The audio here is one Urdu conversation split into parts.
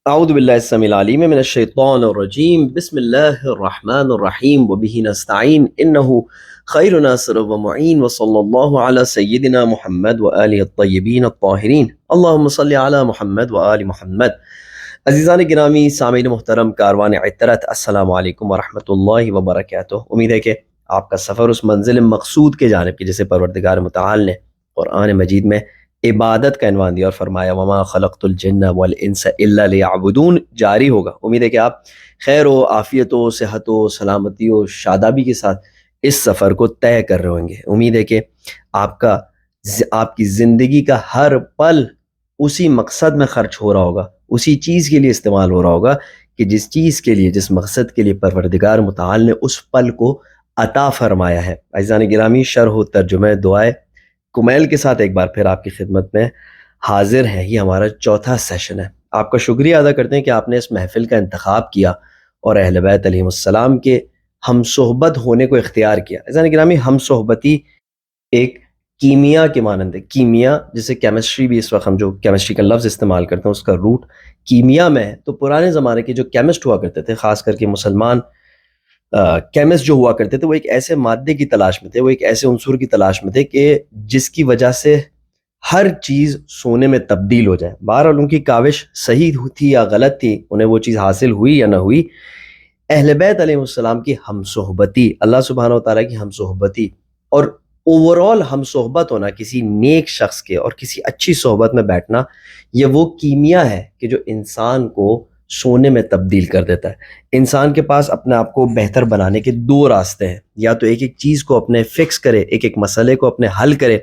اعوذ باللہ السمیع العلیم من الشیطان الرجیم بسم اللہ الرحمن الرحیم وبہ نستعین انہ خیر ناصر ومعین وصلی اللہ علی سیدنا محمد وآلہ الطیبین الطاہرین اللہم صلی علی محمد وآل محمد۔ عزیزان گرامی، سامعین محترم، کاروان عطرت، السلام علیکم ورحمۃ اللہ وبرکاتہ۔ امید ہے کہ آپ کا سفر اس منزل مقصود کے جانب کی جسے پروردگار متعال نے قرآن مجید میں عبادت کا عنوان دیا اور فرمایا وما خلقت الجن والانس الا لیعبدون جاری ہوگا۔ امید ہے کہ آپ خیر و عافیت و صحت و سلامتی و شادابی کے ساتھ اس سفر کو طے کر رہے ہوں گے۔ امید ہے کہ آپ کی زندگی کا ہر پل اسی مقصد میں خرچ ہو رہا ہوگا، اسی چیز کے لیے استعمال ہو رہا ہوگا کہ جس چیز کے لیے، جس مقصد کے لیے پروردگار متعال نے اس پل کو عطا فرمایا ہے۔ عزیزان گرامی، شرح و ترجمہ دعائے کمیل کے ساتھ ایک بار پھر آپ کی خدمت میں حاضر ہیں۔ یہ ہمارا چوتھا سیشن ہے۔ آپ کا شکریہ ادا کرتے ہیں کہ آپ نے اس محفل کا انتخاب کیا اور اہل بیت علیہم السلام کے ہم صحبت ہونے کو اختیار کیا۔ عزیزان گرامی، ہم صحبتی ایک کیمیا کے مانند ہے۔ کیمیا جسے کیمسٹری بھی اس وقت ہم جو کیمسٹری کا لفظ استعمال کرتے ہیں اس کا روٹ کیمیا میں ہے۔ تو پرانے زمانے کے جو کیمسٹ ہوا کرتے تھے، خاص کر کے مسلمان کیمسٹ جو ہوا کرتے تھے، وہ ایک ایسے مادے کی تلاش میں تھے، وہ ایک ایسے عنصر کی تلاش میں تھے کہ جس کی وجہ سے ہر چیز سونے میں تبدیل ہو جائے۔ بہرحال ان کی کاوش صحیح تھی یا غلط تھی، انہیں وہ چیز حاصل ہوئی یا نہ ہوئی، اہل بیت علیہ السلام کی ہم صحبتی، اللہ سبحانہ و تعالیٰ کی ہم صحبتی اور اوورال ہم صحبت ہونا، کسی نیک شخص کے اور کسی اچھی صحبت میں بیٹھنا، یہ وہ کیمیا ہے کہ جو انسان کو سونے میں تبدیل کر دیتا ہے۔ انسان کے پاس اپنے آپ کو بہتر بنانے کے دو راستے ہیں، یا تو ایک ایک چیز کو اپنے فکس کرے، ایک ایک مسئلے کو اپنے حل کرے،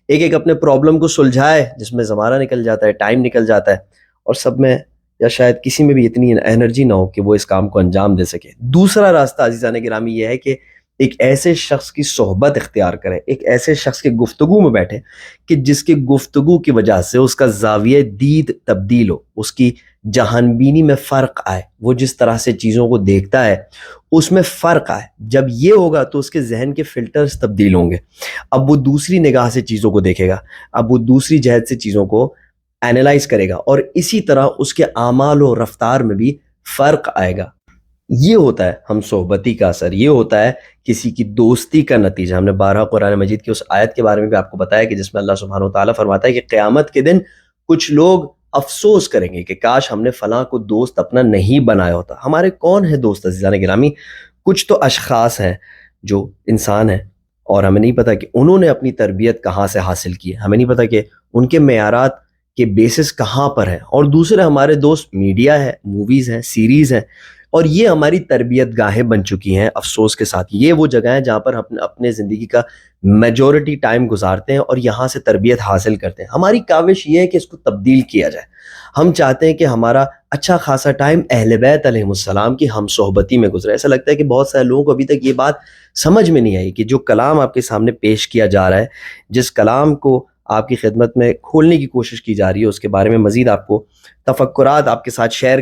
ایک ایک اپنے پرابلم کو سلجھائے جس میں زمانہ نکل جاتا ہے، ٹائم نکل جاتا ہے، اور سب میں یا شاید کسی میں بھی اتنی انرجی نہ ہو کہ وہ اس کام کو انجام دے سکے۔ دوسرا راستہ عزیزان گرامی یہ ہے کہ ایک ایسے شخص کی صحبت اختیار کرے، ایک ایسے شخص کے گفتگو میں بیٹھے کہ جس کی گفتگو کی وجہ سے اس کا زاویہ دید تبدیل ہو، اس کی جہان بینی میں فرق آئے، وہ جس طرح سے چیزوں کو دیکھتا ہے اس میں فرق آئے۔ جب یہ ہوگا تو اس کے ذہن کے فلٹرز تبدیل ہوں گے، اب وہ دوسری نگاہ سے چیزوں کو دیکھے گا، اب وہ دوسری جہت سے چیزوں کو اینالائز کرے گا، اور اسی طرح اس کے اعمال و رفتار میں بھی فرق آئے گا۔ یہ ہوتا ہے ہم صحبتی کا اثر، یہ ہوتا ہے کسی کی دوستی کا نتیجہ۔ ہم نے 12 قرآن مجید کی اس آیت کے بارے میں بھی آپ کو بتایا کہ جس میں اللہ سبحانہ و تعالیٰ فرماتا ہے کہ قیامت کے دن کچھ لوگ افسوس کریں گے کہ کاش ہم نے فلاں کو دوست اپنا نہیں بنایا ہوتا۔ ہمارے کون ہیں دوست عزیزان گرامی؟ کچھ تو اشخاص ہیں جو انسان ہیں اور ہمیں نہیں پتہ کہ انہوں نے اپنی تربیت کہاں سے حاصل کی ہے، ہمیں نہیں پتہ کہ ان کے معیارات کے بیسس کہاں پر ہیں، اور دوسرے ہمارے دوست میڈیا ہے، موویز ہیں، سیریز ہیں، اور یہ ہماری تربیت گاہیں بن چکی ہیں۔ افسوس کے ساتھ یہ وہ جگہ ہیں جہاں پر ہم اپنے زندگی کا میجورٹی ٹائم گزارتے ہیں اور یہاں سے تربیت حاصل کرتے ہیں۔ ہماری کاوش یہ ہے کہ اس کو تبدیل کیا جائے۔ ہم چاہتے ہیں کہ ہمارا اچھا خاصا ٹائم اہل بیت علیہ السلام کی ہم صحبتی میں گزرے۔ ایسا لگتا ہے کہ بہت سارے لوگوں کو ابھی تک یہ بات سمجھ میں نہیں آئی کہ جو کلام آپ کے سامنے پیش کیا جا رہا ہے، جس کلام کو آپ کی خدمت میں کھولنے کی کوشش کی جا رہی ہے، اس کے بارے میں مزید آپ کو تفکرات آپ کے ساتھ شیئر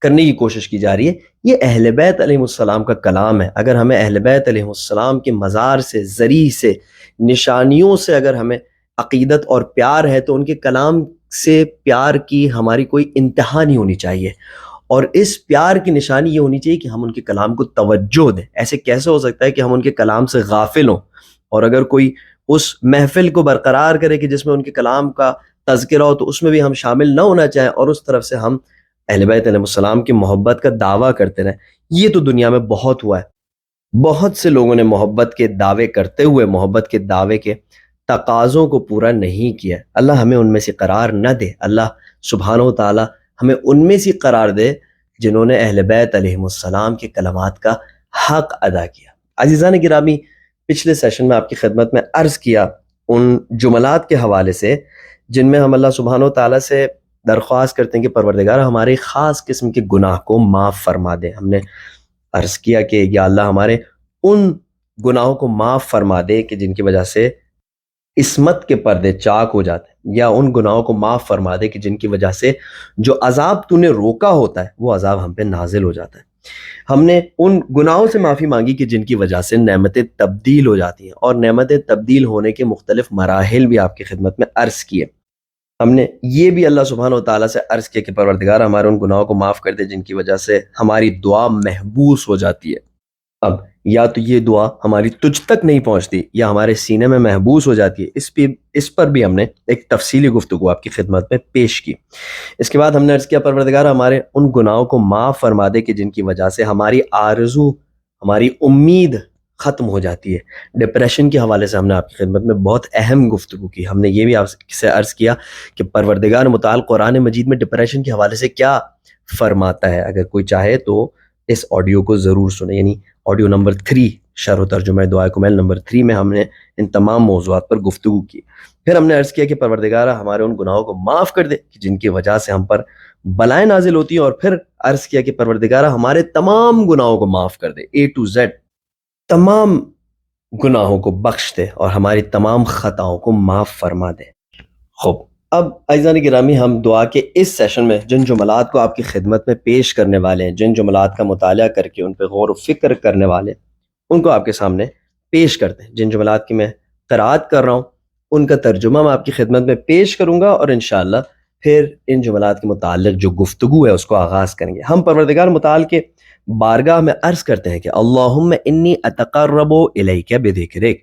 کرنے کی کوشش کی جا رہی ہے، یہ اہل بیت علیہ السلام کا کلام ہے۔ اگر ہمیں اہل بیت علیہ السلام کے مزار سے، ذریع سے، نشانیوں سے اگر ہمیں عقیدت اور پیار ہے تو ان کے کلام سے پیار کی ہماری کوئی انتہا نہیں ہونی چاہیے، اور اس پیار کی نشانی یہ ہونی چاہیے کہ ہم ان کے کلام کو توجہ دیں۔ ایسے کیسے ہو سکتا ہے کہ ہم ان کے کلام سے غافل ہوں، اور اگر کوئی اس محفل کو برقرار کرے کہ جس میں ان کے کلام کا تذکرہ ہو تو اس میں بھی ہم شامل نہ ہونا چاہیں، اور اس طرف سے ہم اہل بیت علیہ السلام کی محبت کا دعویٰ کرتے رہیں۔ یہ تو دنیا میں بہت ہوا ہے، بہت سے لوگوں نے محبت کے دعوے کرتے ہوئے محبت کے دعوے کے تقاضوں کو پورا نہیں کیا۔ اللہ ہمیں ان میں سے قرار نہ دے، اللہ سبحانہ و تعالیٰ ہمیں ان میں سے قرار دے جنہوں نے اہل بیت علیہ السلام کے کلمات کا حق ادا کیا۔ عزیزان گرامی، پچھلے سیشن میں آپ کی خدمت میں عرض کیا ان جملات کے حوالے سے جن میں ہم اللہ سبحانہ و تعالیٰ سے درخواست کرتے ہیں کہ پروردگار ہمارے خاص قسم کے گناہ کو معاف فرما دے۔ ہم نے عرض کیا کہ یا اللہ ہمارے ان گناہوں کو معاف فرما دے کہ جن کی وجہ سے عصمت کے پردے چاک ہو جاتے ہیں، یا ان گناہوں کو معاف فرما دے کہ جن کی وجہ سے جو عذاب تو نے روکا ہوتا ہے وہ عذاب ہم پہ نازل ہو جاتا ہے۔ ہم نے ان گناہوں سے معافی مانگی کہ جن کی وجہ سے نعمتیں تبدیل ہو جاتی ہیں، اور نعمتیں تبدیل ہونے کے مختلف مراحل بھی آپ کی خدمت میں عرض کیے۔ ہم نے یہ بھی اللہ سبحانہ و تعالیٰ سے عرض کیا کہ پروردگار ہمارے ان گناہوں کو معاف کر دے جن کی وجہ سے ہماری دعا محبوس ہو جاتی ہے۔ اب یا تو یہ دعا ہماری تجھ تک نہیں پہنچتی یا ہمارے سینے میں محبوس ہو جاتی ہے، اس پر بھی ہم نے ایک تفصیلی گفتگو آپ کی خدمت میں پیش کی۔ اس کے بعد ہم نے عرض کیا پروردگار ہمارے ان گناہوں کو معاف فرما دے کہ جن کی وجہ سے ہماری آرزو، ہماری امید ختم ہو جاتی ہے۔ ڈپریشن کے حوالے سے ہم نے آپ کی خدمت میں بہت اہم گفتگو کی۔ ہم نے یہ بھی آپ سے عرض کیا کہ پروردگار متعال قرآن مجید میں ڈپریشن کے حوالے سے کیا فرماتا ہے۔ اگر کوئی چاہے تو اس آڈیو کو ضرور سنیں، یعنی آڈیو نمبر 3 شرح و ترجمہ دعائے کمیل نمبر 3 میں ہم نے ان تمام موضوعات پر گفتگو کی۔ پھر ہم نے عرض کیا کہ پروردگار ہمارے ان گناہوں کو معاف کر دے کہ جن کی وجہ سے ہم پر بلائیں نازل ہوتی ہیں، اور پھر عرض کیا کہ پروردگار ہمارے تمام گناہوں کو معاف کر دے، A to Z تمام گناہوں کو بخش دے اور ہماری تمام خطاؤں کو معاف فرما دے۔ خوب، اب عزیزان گرامی، ہم دعا کے اس سیشن میں جن جملات کو آپ کی خدمت میں پیش کرنے والے ہیں، جن جملات کا مطالعہ کر کے ان پہ غور و فکر کرنے والے ہیں، ان کو آپ کے سامنے پیش کرتے ہیں۔ جن جملات کی میں قرأت کر رہا ہوں ان کا ترجمہ میں آپ کی خدمت میں پیش کروں گا، اور انشاءاللہ پھر ان جملات کے متعلق جو گفتگو ہے اس کو آغاز کریں گے۔ ہم پروردگار متعال کے بارگاہ میں عرض کرتے ہیں کہ اللہم انی اتقرب الیک بذکرک،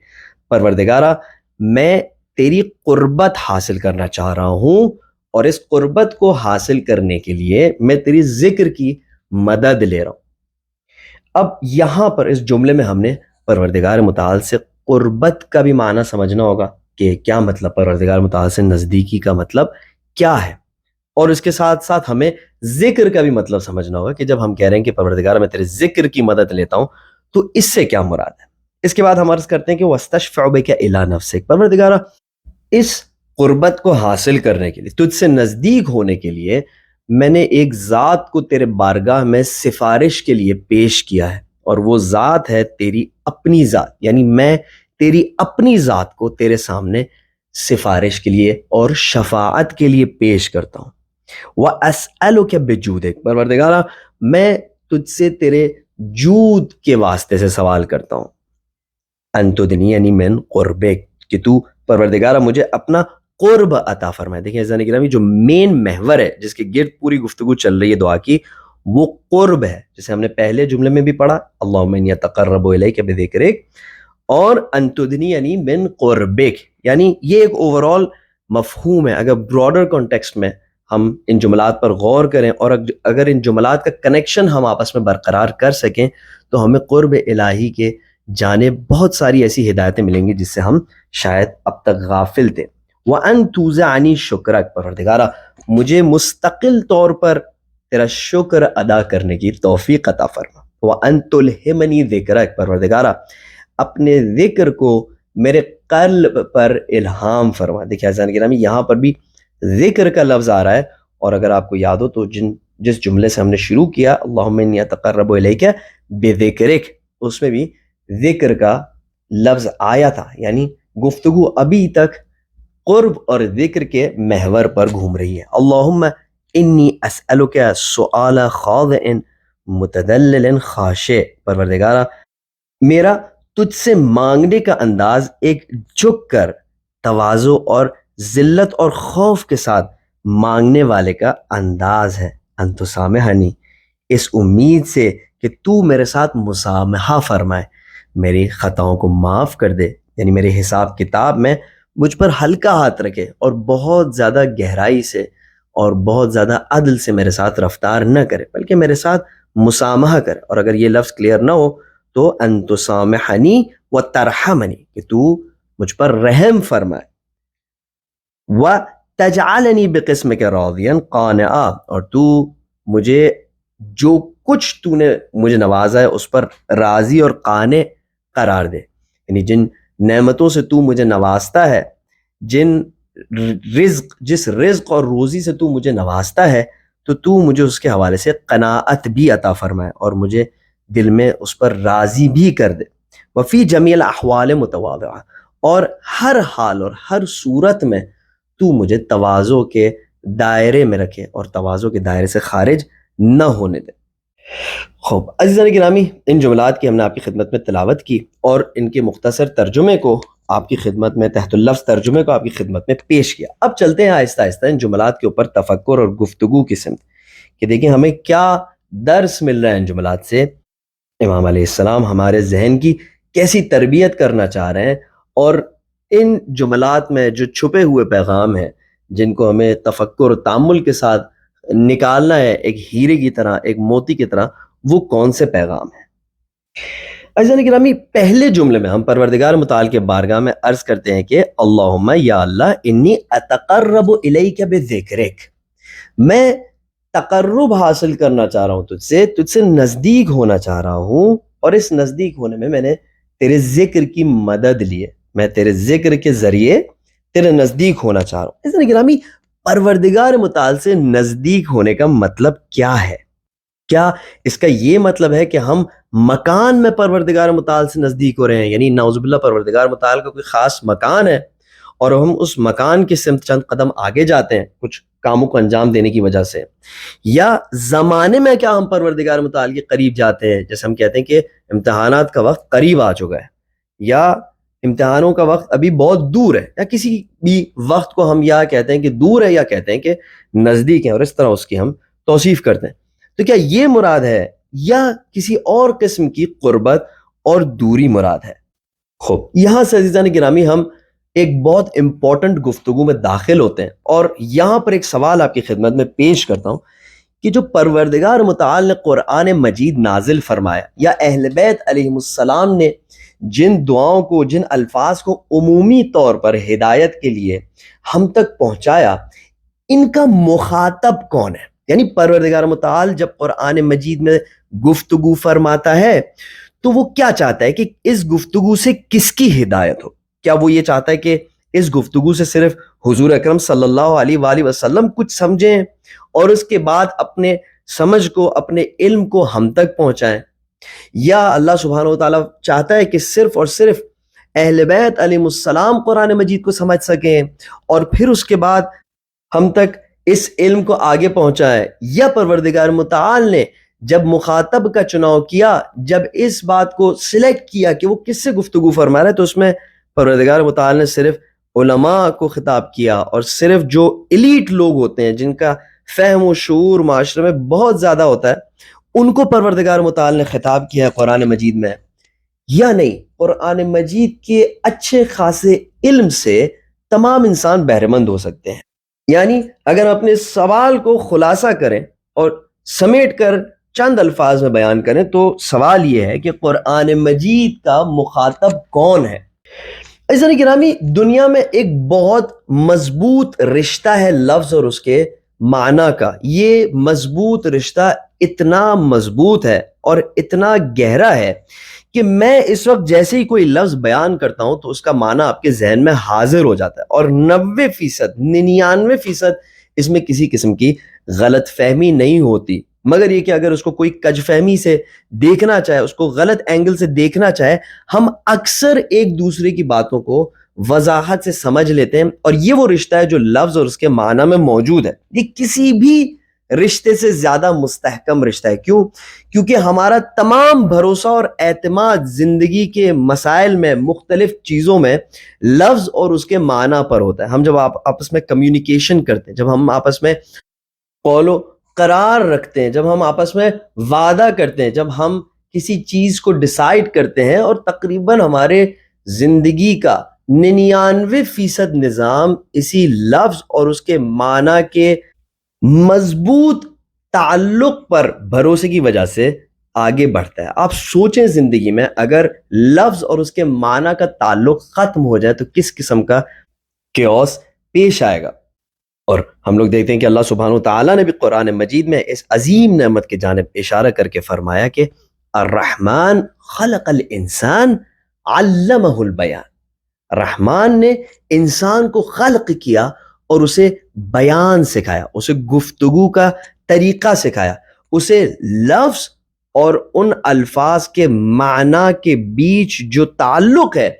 پروردگارہ میں تیری قربت حاصل کرنا چاہ رہا ہوں، اور اس قربت کو حاصل کرنے کے لیے میں تیری ذکر کی مدد لے رہا ہوں۔ اب یہاں پر اس جملے میں ہم نے پروردگار متعال سے قربت کا بھی معنی سمجھنا ہوگا کہ کیا مطلب، پروردگار متعال سے نزدیکی کا مطلب کیا ہے، اور اس کے ساتھ ساتھ ہمیں ذکر کا بھی مطلب سمجھنا ہوگا کہ جب ہم کہہ رہے ہیں کہ پروردگار میں تیرے ذکر کی مدد لیتا ہوں تو اس سے کیا مراد ہے۔ اس کے بعد ہم عرض کرتے ہیں کہ وَاسْتَشْفَعُ بِكَ إِلَىٰ نَفْسِكَ، پروردگار اس قربت کو حاصل کرنے کے لیے، تجھ سے نزدیک ہونے کے لیے میں نے ایک ذات کو تیرے بارگاہ میں سفارش کے لیے پیش کیا ہے، اور وہ ذات ہے تیری اپنی ذات، یعنی میں تیری اپنی ذات کو تیرے سامنے سفارش کے لیے اور شفاعت کے لیے پیش کرتا ہوں۔ وَأَسْأَلُكَ بِجُودِكَ، پروردگارہ میں تجھ سے تیرے جود کے واسطے سے سوال کرتا ہوں، أَن تُدْنِيَنِي مِن قُرْبِكَ، کہ تو پروردگارہ مجھے اپنا قرب عطا فرمائے۔ دیکھیں عزیزان گرامی، جو مین محور ہے جس کے گرد پوری گفتگو چل رہی ہے دعا کی، وہ قرب ہے، جسے ہم نے پہلے جملے میں بھی پڑھا، اللہم انی اتقرب الیک بذکرک، اور ان تدنینی من قربک، یعنی یہ ایک اوورال مفہوم ہے۔ اگر براڈر کانٹیکسٹ میں ہم ان جملات پر غور کریں اور اگر ان جملات کا کنیکشن ہم آپس میں برقرار کر سکیں تو ہمیں قرب الہی کے جانب بہت ساری ایسی ہدایتیں ملیں گی جس سے ہم شاید اب تک غافل تھے۔ وَأَن تُوزِعَنِي شُكْرَكَ، پروردگارہ مجھے مستقل طور پر تیرا شکر ادا کرنے کی توفیق عطا فرما۔ وَأَن تُلْهِمَنِي ذِكْرَكَ، پروردگارہ اپنے ذکر کو میرے قلب پر الہام فرما۔ دیکھیں عزیزان گرامی، یہاں پر بھی ذکر کا لفظ آ رہا ہے، اور اگر آپ کو یاد ہو تو جس جملے سے ہم نے شروع کیا اللہم انی اتقرب الیک بذکرک، اس میں بھی ذکر کا لفظ آیا تھا، یعنی گفتگو ابھی تک قرب اور ذکر کے محور پر گھوم رہی ہے۔ اللہم انی اسألک سؤال خاضع متدلل خاشع، پروردگارہ میرا تجھ سے مانگنے کا انداز ایک جھک کر تواضع اور ذلت اور خوف کے ساتھ مانگنے والے کا انداز ہے۔ ان تسامحنی، اس امید سے کہ تو میرے ساتھ مسامحہ فرمائے، میری خطاؤں کو معاف کر دے، یعنی میرے حساب کتاب میں مجھ پر ہلکا ہاتھ رکھے اور بہت زیادہ گہرائی سے اور بہت زیادہ عدل سے میرے ساتھ رفتار نہ کرے، بلکہ میرے ساتھ مسامحہ کرے۔ اور اگر یہ لفظ کلیئر نہ ہو تو ان تسامحنی و ترحمنی، کہ تو مجھ پر رحم فرمائے، و تجعلنی بقسمک راضیا قانعا، اور تو مجھے جو کچھ تو نے مجھے نوازا ہے اس پر راضی اور قانع قرار دے، یعنی جن نعمتوں سے تو مجھے نوازتا ہے، جس رزق اور روزی سے تو مجھے نوازتا ہے، تو مجھے اس کے حوالے سے قناعت بھی عطا فرمائے اور مجھے دل میں اس پر راضی بھی کر دے۔ وفی جمیع الاحوال متواضعہ، اور ہر حال اور ہر صورت میں تو مجھے تواضع کے دائرے میں رکھے اور تواضع کے دائرے سے خارج نہ ہونے دے۔ خوب عزیزان گرامی، ان جملات کی ہم نے آپ کی خدمت میں تلاوت کی اور ان کے مختصر ترجمے کو آپ کی خدمت میں، تحت اللفظ ترجمے کو آپ کی خدمت میں پیش کیا۔ اب چلتے ہیں آہستہ آہستہ ان جملات کے اوپر تفکر اور گفتگو کی سمت کہ دیکھیں ہمیں کیا درس مل رہا ہے ان جملات سے۔ امام علیہ السلام ہمارے ذہن کی کیسی تربیت کرنا چاہ رہے ہیں، اور ان جملات میں جو چھپے ہوئے پیغام ہیں جن کو ہمیں تفکر و تأمل کے ساتھ نکالنا ہے، ایک ہیرے کی طرح، ایک موتی کی طرح، وہ کون سے پیغام ہیں۔ عزیزان گرامی، پہلے جملے میں ہم پروردگار متعال کے بارگاہ میں عرض کرتے ہیں کہ اللہم یا اللہ انی اتقرب الیک بذکرک، میں تقرب حاصل کرنا چاہ رہا ہوں تجھ سے نزدیک ہونا چاہ رہا ہوں، اور اس نزدیک ہونے میں نے تیرے ذکر کی مدد لی ہے، میں تیرے ذکر کے ذریعے تیرے نزدیک ہونا چاہ رہا ہوں۔ عزیزان گرامی، پروردگار متعال سے نزدیک ہونے کا مطلب کیا ہے؟ کیا اس کا یہ مطلب ہے کہ ہم مکان میں پروردگار متعال سے نزدیک ہو رہے ہیں، یعنی نعوذ باللہ پروردگار متعال کا کوئی خاص مکان ہے اور ہم اس مکان کی سمت چند قدم آگے جاتے ہیں کچھ کاموں کو انجام دینے کی وجہ سے، یا زمانے میں کیا ہم پروردگار متعال کے قریب جاتے ہیں، جیسے ہم کہتے ہیں کہ امتحانات کا وقت قریب آ چکا ہے، یا امتحانوں کا وقت ابھی بہت دور ہے، یا کسی بھی وقت کو ہم یا کہتے ہیں کہ دور ہے یا کہتے ہیں کہ نزدیک ہے، اور اس طرح اس کی ہم توصیف کرتے ہیں۔ تو کیا یہ مراد ہے یا کسی اور قسم کی قربت اور دوری مراد ہے؟ خوب، یہاں سے عزیزان گرامی ہم ایک بہت امپورٹنٹ گفتگو میں داخل ہوتے ہیں، اور یہاں پر ایک سوال آپ کی خدمت میں پیش کرتا ہوں کہ جو پروردگار متعال نے قرآن مجید نازل فرمایا، یا اہل بیت علیہم السلام نے جن دعاؤں کو، جن الفاظ کو عمومی طور پر ہدایت کے لیے ہم تک پہنچایا، ان کا مخاطب کون ہے؟ یعنی پروردگار متعال جب قرآن مجید میں گفتگو فرماتا ہے تو وہ کیا چاہتا ہے کہ اس گفتگو سے کس کی ہدایت ہو؟ کیا وہ یہ چاہتا ہے کہ اس گفتگو سے صرف حضور اکرم صلی اللہ علیہ وآلہ وسلم کچھ سمجھیں اور اس کے بعد اپنے سمجھ کو، اپنے علم کو ہم تک پہنچائیں، یا اللہ سبحانہ وتعالیٰ چاہتا ہے کہ صرف اور صرف اہل بیت علیہ السلام قرآن مجید کو سمجھ سکیں اور پھر اس کے بعد ہم تک اس علم کو آگے پہنچائے؟ یا پروردگار متعال نے جب مخاطب کا چناؤ کیا، جب اس بات کو سلیکٹ کیا کہ وہ کس سے گفتگو فرما رہا ہے، تو اس میں پروردگار متعال نے صرف علماء کو خطاب کیا، اور صرف جو ایلیٹ لوگ ہوتے ہیں جن کا فہم و شعور معاشرے میں بہت زیادہ ہوتا ہے ان کو پروردگار متعال نے خطاب کیا ہے قرآن مجید میں، یا نہیں؟ قرآن مجید کے اچھے خاصے علم سے تمام انسان بہرے مند ہو سکتے ہیں۔ یعنی اگر اپنے سوال کو خلاصہ کریں اور سمیٹ کر چند الفاظ میں بیان کریں تو سوال یہ ہے کہ قرآن مجید کا مخاطب کون ہے؟ عزیزان گرامی، دنیا میں ایک بہت مضبوط رشتہ ہے لفظ اور اس کے معنی کا۔ یہ مضبوط رشتہ اتنا مضبوط ہے اور اتنا گہرا ہے کہ میں اس وقت جیسے ہی کوئی لفظ بیان کرتا ہوں تو اس کا معنی آپ کے ذہن میں حاضر ہو جاتا ہے، اور 99% اس میں کسی قسم کی غلط فہمی نہیں ہوتی، مگر یہ کہ اگر اس کو کوئی کج فہمی سے دیکھنا چاہے، اس کو غلط اینگل سے دیکھنا چاہے، ہم اکثر ایک دوسرے کی باتوں کو وضاحت سے سمجھ لیتے ہیں، اور یہ وہ رشتہ ہے جو لفظ اور اس کے معنی میں موجود ہے۔ یہ کسی بھی رشتے سے زیادہ مستحکم رشتہ ہے۔ کیوں؟ کیونکہ ہمارا تمام بھروسہ اور اعتماد زندگی کے مسائل میں، مختلف چیزوں میں لفظ اور اس کے معنی پر ہوتا ہے۔ ہم جب آپس میں کمیونیکیشن کرتے ہیں، جب ہم آپس میں قول و قرار رکھتے ہیں، جب ہم آپس میں وعدہ کرتے ہیں، جب ہم کسی چیز کو ڈیسائیڈ کرتے ہیں، اور تقریباً ہمارے زندگی کا 99% نظام اسی لفظ اور اس کے معنی کے مضبوط تعلق پر بھروسے کی وجہ سے آگے بڑھتا ہے۔ آپ سوچیں زندگی میں اگر لفظ اور اس کے معنی کا تعلق ختم ہو جائے تو کس قسم کا کیوس پیش آئے گا۔ اور ہم لوگ دیکھتے ہیں کہ اللہ سبحانہ وتعالیٰ نے بھی قرآن مجید میں اس عظیم نعمت کی جانب اشارہ کر کے فرمایا کہ الرحمن خلق الانسان علمہ البیان، رحمان نے انسان کو خلق کیا اور اسے بیان سکھایا، اسے گفتگو کا طریقہ سکھایا، اسے لفظ اور ان الفاظ کے معنی کے بیچ جو تعلق ہے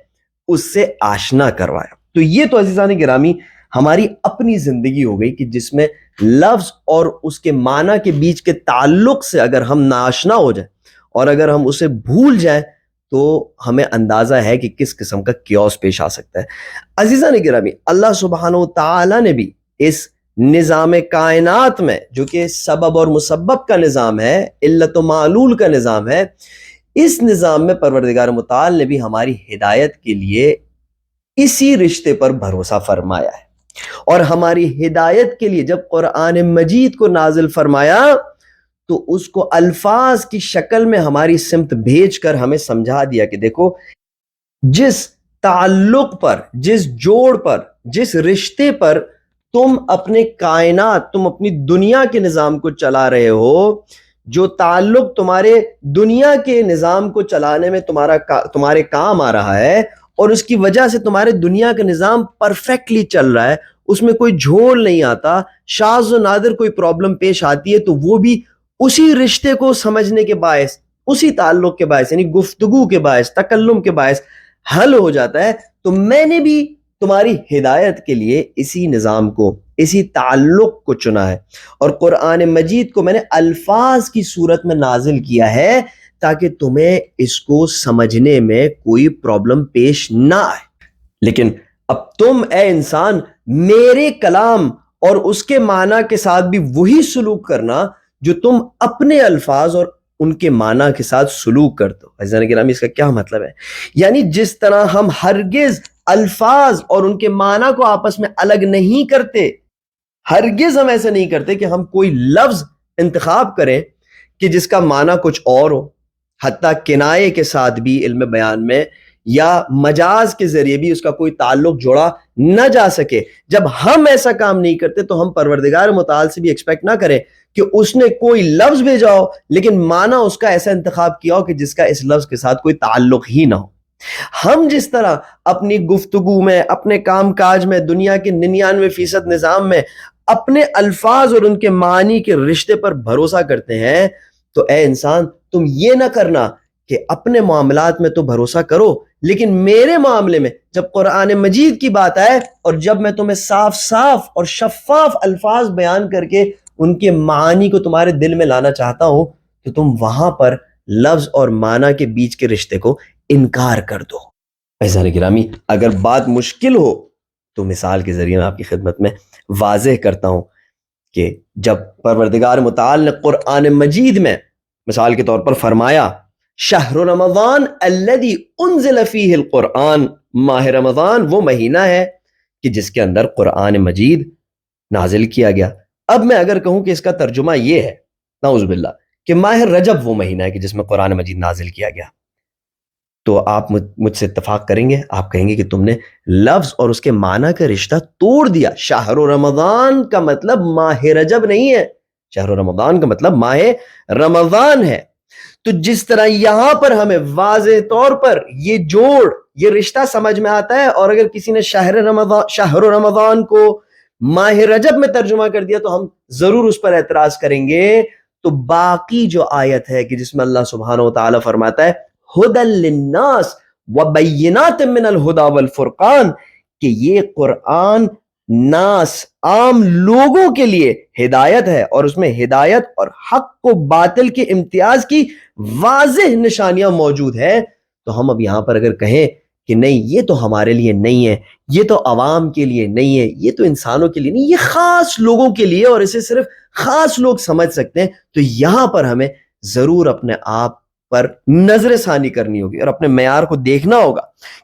اس سے آشنا کروایا۔ تو یہ تو عزیزان گرامی ہماری اپنی زندگی ہو گئی کہ جس میں لفظ اور اس کے معنی کے بیچ کے تعلق سے اگر ہم ناآشنا ہو جائیں اور اگر ہم اسے بھول جائیں تو ہمیں اندازہ ہے کہ کس قسم کا کیوس پیش آ سکتا ہے۔ عزیزان گرامی، اللہ سبحانہ و تعالی نے بھی اس نظام کائنات میں، جو کہ سبب اور مسبب کا نظام ہے، علت و معلول کا نظام ہے، اس نظام میں پروردگار متعال نے بھی ہماری ہدایت کے لیے اسی رشتے پر بھروسہ فرمایا ہے، اور ہماری ہدایت کے لیے جب قرآن مجید کو نازل فرمایا تو اس کو الفاظ کی شکل میں ہماری سمت بھیج کر ہمیں سمجھا دیا کہ دیکھو، جس تعلق پر، جس جوڑ پر، جس رشتے پر تم اپنے کائنات، تم اپنی دنیا کے نظام کو چلا رہے ہو، جو تعلق تمہارے دنیا کے نظام کو چلانے میں تمہارے کام آ رہا ہے، اور اس کی وجہ سے تمہارے دنیا کا نظام پرفیکٹلی چل رہا ہے، اس میں کوئی جھول نہیں آتا، شاذ و نادر کوئی پرابلم پیش آتی ہے تو وہ بھی اسی رشتے کو سمجھنے کے باعث، اسی تعلق کے باعث، یعنی گفتگو کے باعث، تکلم کے باعث حل ہو جاتا ہے۔ تو میں نے بھی تمہاری ہدایت کے لیے اسی نظام کو، اسی تعلق کو چنا ہے، اور قرآن مجید کو میں نے الفاظ کی صورت میں نازل کیا ہے تاکہ تمہیں اس کو سمجھنے میں کوئی پرابلم پیش نہ آئے۔ لیکن اب تم اے انسان میرے کلام اور اس کے معنی کے ساتھ بھی وہی سلوک کرنا جو تم اپنے الفاظ اور ان کے معنی کے ساتھ سلوک کرتے ہو۔ عزیزان گرامی، اس کا کیا مطلب ہے؟ یعنی جس طرح ہم ہرگز الفاظ اور ان کے معنی کو آپس میں الگ نہیں کرتے، ہرگز ہم ایسا نہیں کرتے کہ ہم کوئی لفظ انتخاب کریں کہ جس کا معنی کچھ اور ہو، حتیٰ کنائے کے ساتھ بھی علم بیان میں یا مجاز کے ذریعے بھی اس کا کوئی تعلق جوڑا نہ جا سکے۔ جب ہم ایسا کام نہیں کرتے تو ہم پروردگار متعال سے بھی ایکسپیکٹ نہ کریں کہ اس نے کوئی لفظ بھیجا ہو لیکن معنی اس کا ایسا انتخاب کیا ہو کہ جس کا اس لفظ کے ساتھ کوئی تعلق ہی نہ ہو۔ ہم جس طرح اپنی گفتگو میں، اپنے کام کاج میں، دنیا کے 99% نظام میں اپنے الفاظ اور ان کے معنی کے رشتے پر بھروسہ کرتے ہیں، تو اے انسان تم یہ نہ کرنا کہ اپنے معاملات میں تو بھروسہ کرو، لیکن میرے معاملے میں جب قرآن مجید کی بات آئے اور جب میں تمہیں صاف صاف اور شفاف الفاظ بیان کر کے ان کے معنی کو تمہارے دل میں لانا چاہتا ہوں، تو تم وہاں پر لفظ اور معنی کے بیچ کے رشتے کو انکار کر دو۔ عزیزان گرامی، اگر بات مشکل ہو تو مثال کے ذریعے میں آپ کی خدمت میں واضح کرتا ہوں کہ جب پروردگار متعال نے قرآن مجید میں مثال کے طور پر فرمایا شہر رمضان الذی انزل فیہ القرآن، ماہ رمضان وہ مہینہ ہے کہ جس کے اندر قرآن مجید نازل کیا گیا۔ اب میں اگر کہوں کہ اس کا ترجمہ یہ ہے، نعوذ باللہ، کہ ماہ رجب وہ مہینہ ہے کہ جس میں قرآن مجید نازل کیا گیا، تو آپ مجھ سے اتفاق کریں گے، آپ کہیں گے کہ تم نے لفظ اور اس کے معنی کا رشتہ توڑ دیا۔ شہر رمضان کا مطلب ماہ رجب نہیں ہے، شہر رمضان کا مطلب ماہ رمضان ہے۔ تو جس طرح یہاں پر ہمیں واضح طور پر یہ جوڑ، یہ رشتہ سمجھ میں آتا ہے، اور اگر کسی نے شہر رمضان کو ماہ رجب میں ترجمہ کر دیا تو ہم ضرور اس پر اعتراض کریں گے۔ تو باقی جو آیت ہے کہ جس میں اللہ سبحانہ و تعالیٰ فرماتا ہے ہدی للناس وبینات من الہدی والفرقان، کہ یہ قرآن ناس، عام لوگوں کے لیے ہدایت ہے، اور اس میں ہدایت اور حق و باطل کے امتیاز کی واضح نشانیاں موجود ہیں۔ تو ہم اب یہاں پر اگر کہیں کہ نہیں یہ تو ہمارے لیے نہیں ہے، یہ تو عوام کے لیے نہیں ہے، یہ تو انسانوں کے لیے نہیں، یہ خاص لوگوں کے لیے اور اسے صرف خاص لوگ سمجھ سکتے ہیں، تو یہاں پر ہمیں ضرور اپنے آپ پر نظر ثانی کرنی ہوگی اور اپنے معیار کو دیکھنا ہوگا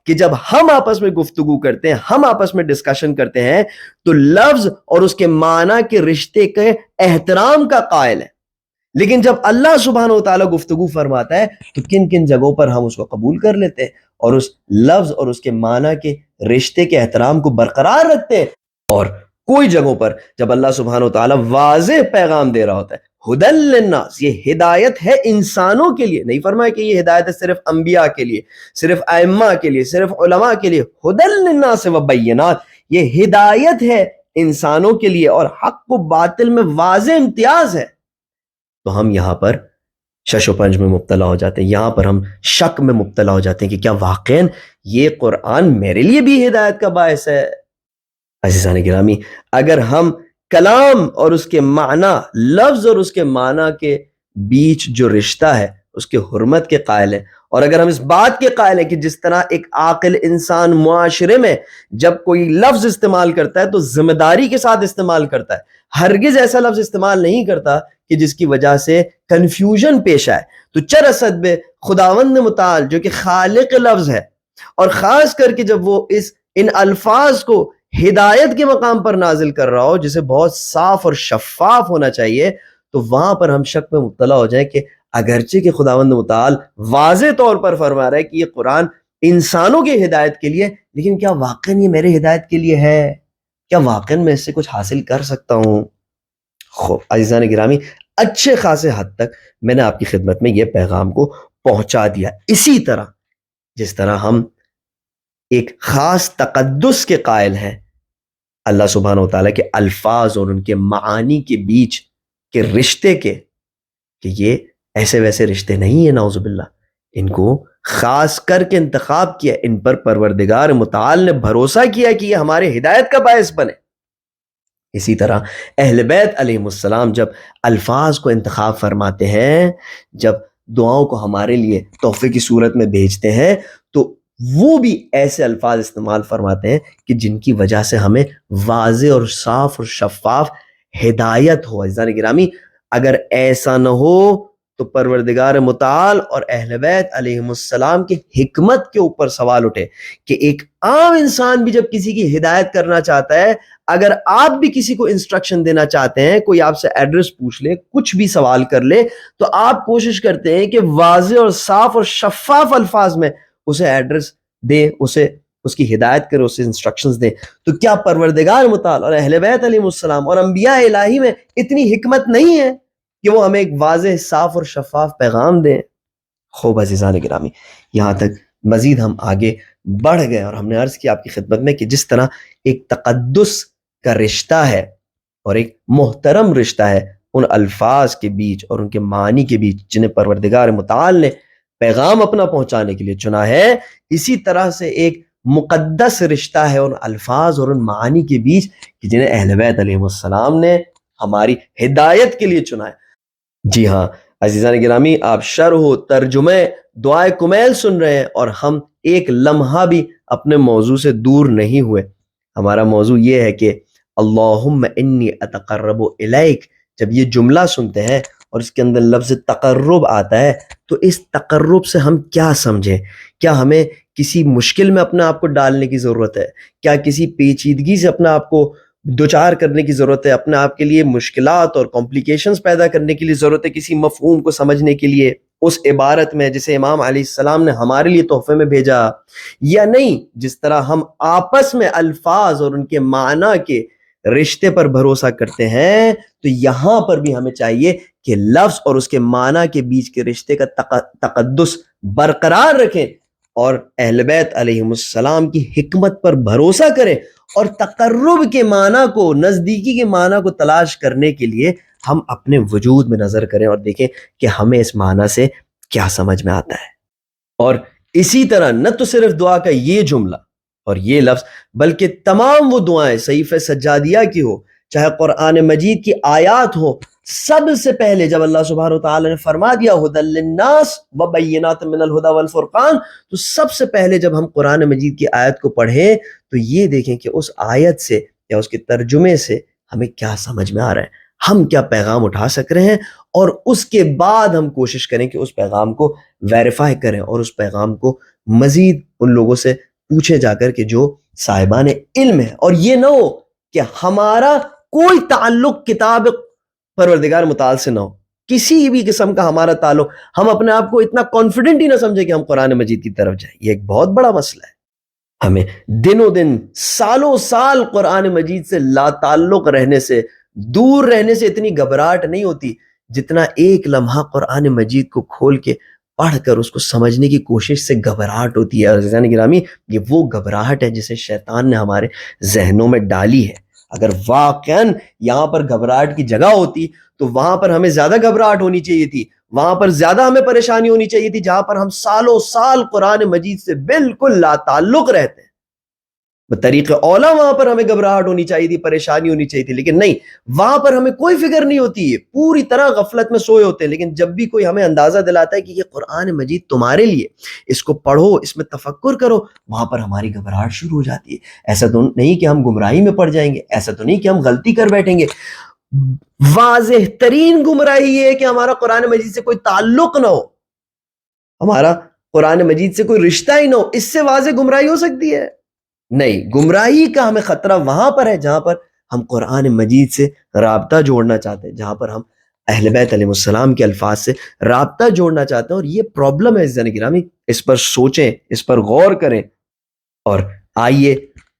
کہ جب ہم آپس میں گفتگو کرتے ہیں، ہم آپس میں ڈسکشن کرتے ہیں، تو لفظ اور اس کے معنی کے رشتے کے احترام کا قائل ہے، لیکن جب اللہ سبحانہ و تعالیٰ گفتگو فرماتا ہے تو کن کن جگہوں پر ہم اس کو قبول کر لیتے ہیں اور اس لفظ اور اس کے معنی کے رشتے کے احترام کو برقرار رکھتے ہیں، اور کوئی جگہوں پر جب اللہ سبحانہ و تعالیٰ واضح پیغام دے رہا ہوتا ہے ہدی للناس، یہ ہدایت ہے انسانوں کے لیے، نہیں فرمایا کہ یہ ہدایت ہے صرف انبیاء کے لیے، صرف ائمہ کے لیے، صرف علماء کے لیے، ہدی للناس وبینات، یہ ہدایت ہے انسانوں کے لیے اور حق و باطل میں واضح امتیاز ہے۔ تو ہم یہاں پر شش و پنج میں مبتلا ہو جاتے ہیں، یہاں پر ہم شک میں مبتلا ہو جاتے ہیں کہ کیا واقعاً یہ قرآن میرے لیے بھی ہدایت کا باعث ہے؟ عزیزان گرامی، اگر ہم کلام اور اس کے معنی، لفظ اور اس کے معنی کے بیچ جو رشتہ ہے اس کے حرمت کے قائل ہیں۔ اور اگر ہم اس بات کے قائل ہیں کہ جس طرح ایک عاقل انسان معاشرے میں جب کوئی لفظ استعمال کرتا ہے تو ذمہ داری کے ساتھ استعمال کرتا ہے، ہرگز ایسا لفظ استعمال نہیں کرتا کہ جس کی وجہ سے کنفیوژن پیش آئے، تو چر اصد میں خداوند متعال جو کہ خالق لفظ ہے، اور خاص کر کے جب وہ ان الفاظ کو ہدایت کے مقام پر نازل کر رہا ہو جسے بہت صاف اور شفاف ہونا چاہیے، تو وہاں پر ہم شک میں مبتلا ہو جائیں کہ اگرچہ کہ خداوند متعال واضح طور پر فرما رہا ہے کہ یہ قرآن انسانوں کی ہدایت کے لیے، لیکن کیا واقعاً یہ میرے ہدایت کے لیے ہے؟ کیا واقعاً میں اس سے کچھ حاصل کر سکتا ہوں؟ خوب عزیزان گرامی، اچھے خاصے حد تک میں نے آپ کی خدمت میں یہ پیغام کو پہنچا دیا۔ اسی طرح جس طرح ہم ایک خاص تقدس کے قائل ہیں اللہ سبحانہ و تعالیٰ کے الفاظ اور ان کے معانی کے بیچ کے رشتے کے، کہ یہ ایسے ویسے رشتے نہیں ہیں، نعوذ باللہ، ان کو خاص کر کے انتخاب کیا، ان پر پروردگار متعال نے بھروسہ کیا کہ یہ ہمارے ہدایت کا باعث بنے۔ اسی طرح اہل بیت علیہ السلام جب الفاظ کو انتخاب فرماتے ہیں، جب دعاؤں کو ہمارے لیے تحفے کی صورت میں بھیجتے ہیں، تو وہ بھی ایسے الفاظ استعمال فرماتے ہیں کہ جن کی وجہ سے ہمیں واضح اور صاف اور شفاف ہدایت ہو۔ عزیزان گرامی، اگر ایسا نہ ہو تو پروردگار متعال اور اہل بیت علیہ السلام کی حکمت کے اوپر سوال اٹھے کہ ایک عام انسان بھی جب کسی کی ہدایت کرنا چاہتا ہے، اگر آپ بھی کسی کو انسٹرکشن دینا چاہتے ہیں، کوئی آپ سے ایڈریس پوچھ لے، کچھ بھی سوال کر لے، تو آپ کوشش کرتے ہیں کہ واضح اور صاف اور شفاف الفاظ میں اسے ایڈریس دے، اس کی ہدایت کرے، اسے انسٹرکشنز دے۔ تو کیا پروردگار متعال اور اہل بیت علیہ السلام اور انبیاء الہی میں اتنی حکمت نہیں ہے کہ وہ ہمیں ایک واضح، صاف اور شفاف پیغام دیں؟ خوب عزیزان گرامی، یہاں تک مزید ہم آگے بڑھ گئے اور ہم نے عرض کی آپ کی خدمت میں کہ جس طرح ایک تقدس کا رشتہ ہے اور ایک محترم رشتہ ہے ان الفاظ کے بیچ اور ان کے معنی کے بیچ جنہیں پروردگار متعال نے پیغام اپنا پہنچانے کے لیے چنا ہے، اسی طرح سے ایک مقدس رشتہ ہے ان الفاظ اور ان معانی کے بیچ کہ جنہیں اہل بیت علیہ السلام نے ہماری ہدایت کے لیے چنا ہے۔ جی ہاں عزیزان گرامی، آپ شرح و ترجمہ دعائے کمیل سن رہے ہیں اور ہم ایک لمحہ بھی اپنے موضوع سے دور نہیں ہوئے۔ ہمارا موضوع یہ ہے کہ اللہم انی اتقرب الیک، جب یہ جملہ سنتے ہیں اور اس کے اندر لفظ تقرب آتا ہے تو اس تقرب سے ہم کیا سمجھیں؟ کیا ہمیں کسی مشکل میں اپنے آپ کو ڈالنے کی ضرورت ہے؟ کیا کسی پیچیدگی سے اپنے آپ کو دوچار کرنے کی ضرورت ہے؟ اپنے آپ کے لیے مشکلات اور کمپلیکیشنز پیدا کرنے کے لیے ضرورت ہے کسی مفہوم کو سمجھنے کے لیے اس عبارت میں جسے امام علیہ السلام نے ہمارے لیے تحفے میں بھیجا؟ یا نہیں، جس طرح ہم آپس میں الفاظ اور ان کے معنی کے رشتے پر بھروسہ کرتے ہیں، تو یہاں پر بھی ہمیں چاہیے کہ لفظ اور اس کے معنی کے بیچ کے رشتے کا تقدس برقرار رکھیں اور اہل بیت علیہ السلام کی حکمت پر بھروسہ کریں، اور تقرب کے معنی کو، نزدیکی کے معنی کو تلاش کرنے کے لیے ہم اپنے وجود میں نظر کریں اور دیکھیں کہ ہمیں اس معنی سے کیا سمجھ میں آتا ہے۔ اور اسی طرح نہ تو صرف دعا کا یہ جملہ اور یہ لفظ، بلکہ تمام وہ دعائیں صحیفہ سجادیہ کی ہو، چاہے قرآن مجید کی آیات ہو، سب سے پہلے جب اللہ سبحانہ وتعالی نے فرما دیا ھدی للناس وبینات من الہدی والفرقان، تو سب سے پہلے جب ہم قرآن مجید کی آیت کو پڑھیں تو یہ دیکھیں کہ اس آیت سے یا اس کے ترجمے سے ہمیں کیا سمجھ میں آ رہا ہے، ہم کیا پیغام اٹھا سک رہے ہیں، اور اس کے بعد ہم کوشش کریں کہ اس پیغام کو ویریفائی کریں اور اس پیغام کو مزید ان لوگوں سے پوچھے جا کر کہ جو صاحبان علم ہے، اور یہ نہ ہو کہ ہمارا کوئی تعلق کتاب پروردگار متعال سے نہ ہو، کسی بھی قسم کا ہمارا تعلق، ہم اپنے آپ کو اتنا کانفیڈنٹ ہی نہ سمجھے کہ ہم قرآن مجید کی طرف جائیں۔ یہ ایک بہت بڑا مسئلہ ہے۔ ہمیں دنوں دن، سالوں سال قرآن مجید سے لا تعلق رہنے سے، دور رہنے سے اتنی گھبراہٹ نہیں ہوتی جتنا ایک لمحہ قرآن مجید کو کھول کے پڑھ کر اس کو سمجھنے کی کوشش سے گھبراہٹ ہوتی ہے۔ عزیزان گرامی، یہ وہ گھبراہٹ ہے جسے شیطان نے ہمارے ذہنوں میں ڈالی ہے۔ اگر واقعاً یہاں پر گھبراہٹ کی جگہ ہوتی تو وہاں پر ہمیں زیادہ گھبراہٹ ہونی چاہیے تھی، وہاں پر زیادہ ہمیں پریشانی ہونی چاہیے تھی، جہاں پر ہم سالوں سال قرآن مجید سے بالکل لا تعلق رہتے ہیں۔ بطریق اولا وہاں پر ہمیں گھبراہٹ ہونی چاہیے تھی، پریشانی ہونی چاہیے تھی، لیکن نہیں، وہاں پر ہمیں کوئی فکر نہیں ہوتی ہے، پوری طرح غفلت میں سوئے ہوتے ہیں. لیکن جب بھی کوئی ہمیں اندازہ دلاتا ہے کہ یہ قرآن مجید تمہارے لیے، اس کو پڑھو، اس میں تفکر کرو، وہاں پر ہماری گھبراہٹ شروع ہو جاتی ہے. ایسا تو نہیں کہ ہم گمراہی میں پڑ جائیں گے، ایسا تو نہیں کہ ہم غلطی کر بیٹھیں گے. واضح ترین گمراہی یہ ہے کہ ہمارا قرآن مجید سے کوئی تعلق نہ ہو، ہمارا قرآن مجید سے کوئی رشتہ ہی نہ ہو. اس سے واضح گمراہی ہو سکتی ہے؟ نہیں. گمراہی کا ہمیں خطرہ وہاں پر ہے جہاں پر ہم قرآن مجید سے رابطہ جوڑنا چاہتے ہیں، جہاں پر ہم اہل بیت علیہ السلام کے الفاظ سے رابطہ جوڑنا چاہتے ہیں. اور یہ پرابلم ہے عزیزان گرامی، اس پر سوچیں، اس پر غور کریں، اور آئیے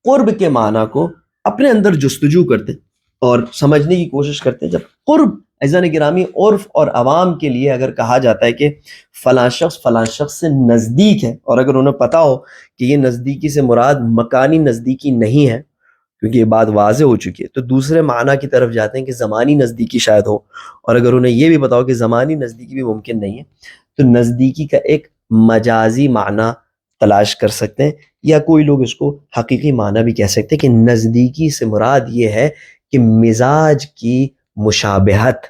قرب کے معنی کو اپنے اندر جستجو کرتے ہیں اور سمجھنے کی کوشش کرتے ہیں. جب قرب عزیزان گرامی عرف اور عوام کے لیے اگر کہا جاتا ہے کہ فلاں شخص سے نزدیک ہے، اور اگر انہیں پتا ہو کہ یہ نزدیکی سے مراد مکانی نزدیکی نہیں ہے، کیونکہ یہ بات واضح ہو چکی ہے، تو دوسرے معنی کی طرف جاتے ہیں کہ زمانی نزدیکی شاید ہو. اور اگر انہیں یہ بھی پتا ہو کہ زمانی نزدیکی بھی ممکن نہیں ہے، تو نزدیکی کا ایک مجازی معنی تلاش کر سکتے ہیں، یا کوئی لوگ اس کو حقیقی معنی بھی کہہ سکتے ہیں کہ نزدیکی سے مراد یہ ہے کہ مزاج کی مشابہت.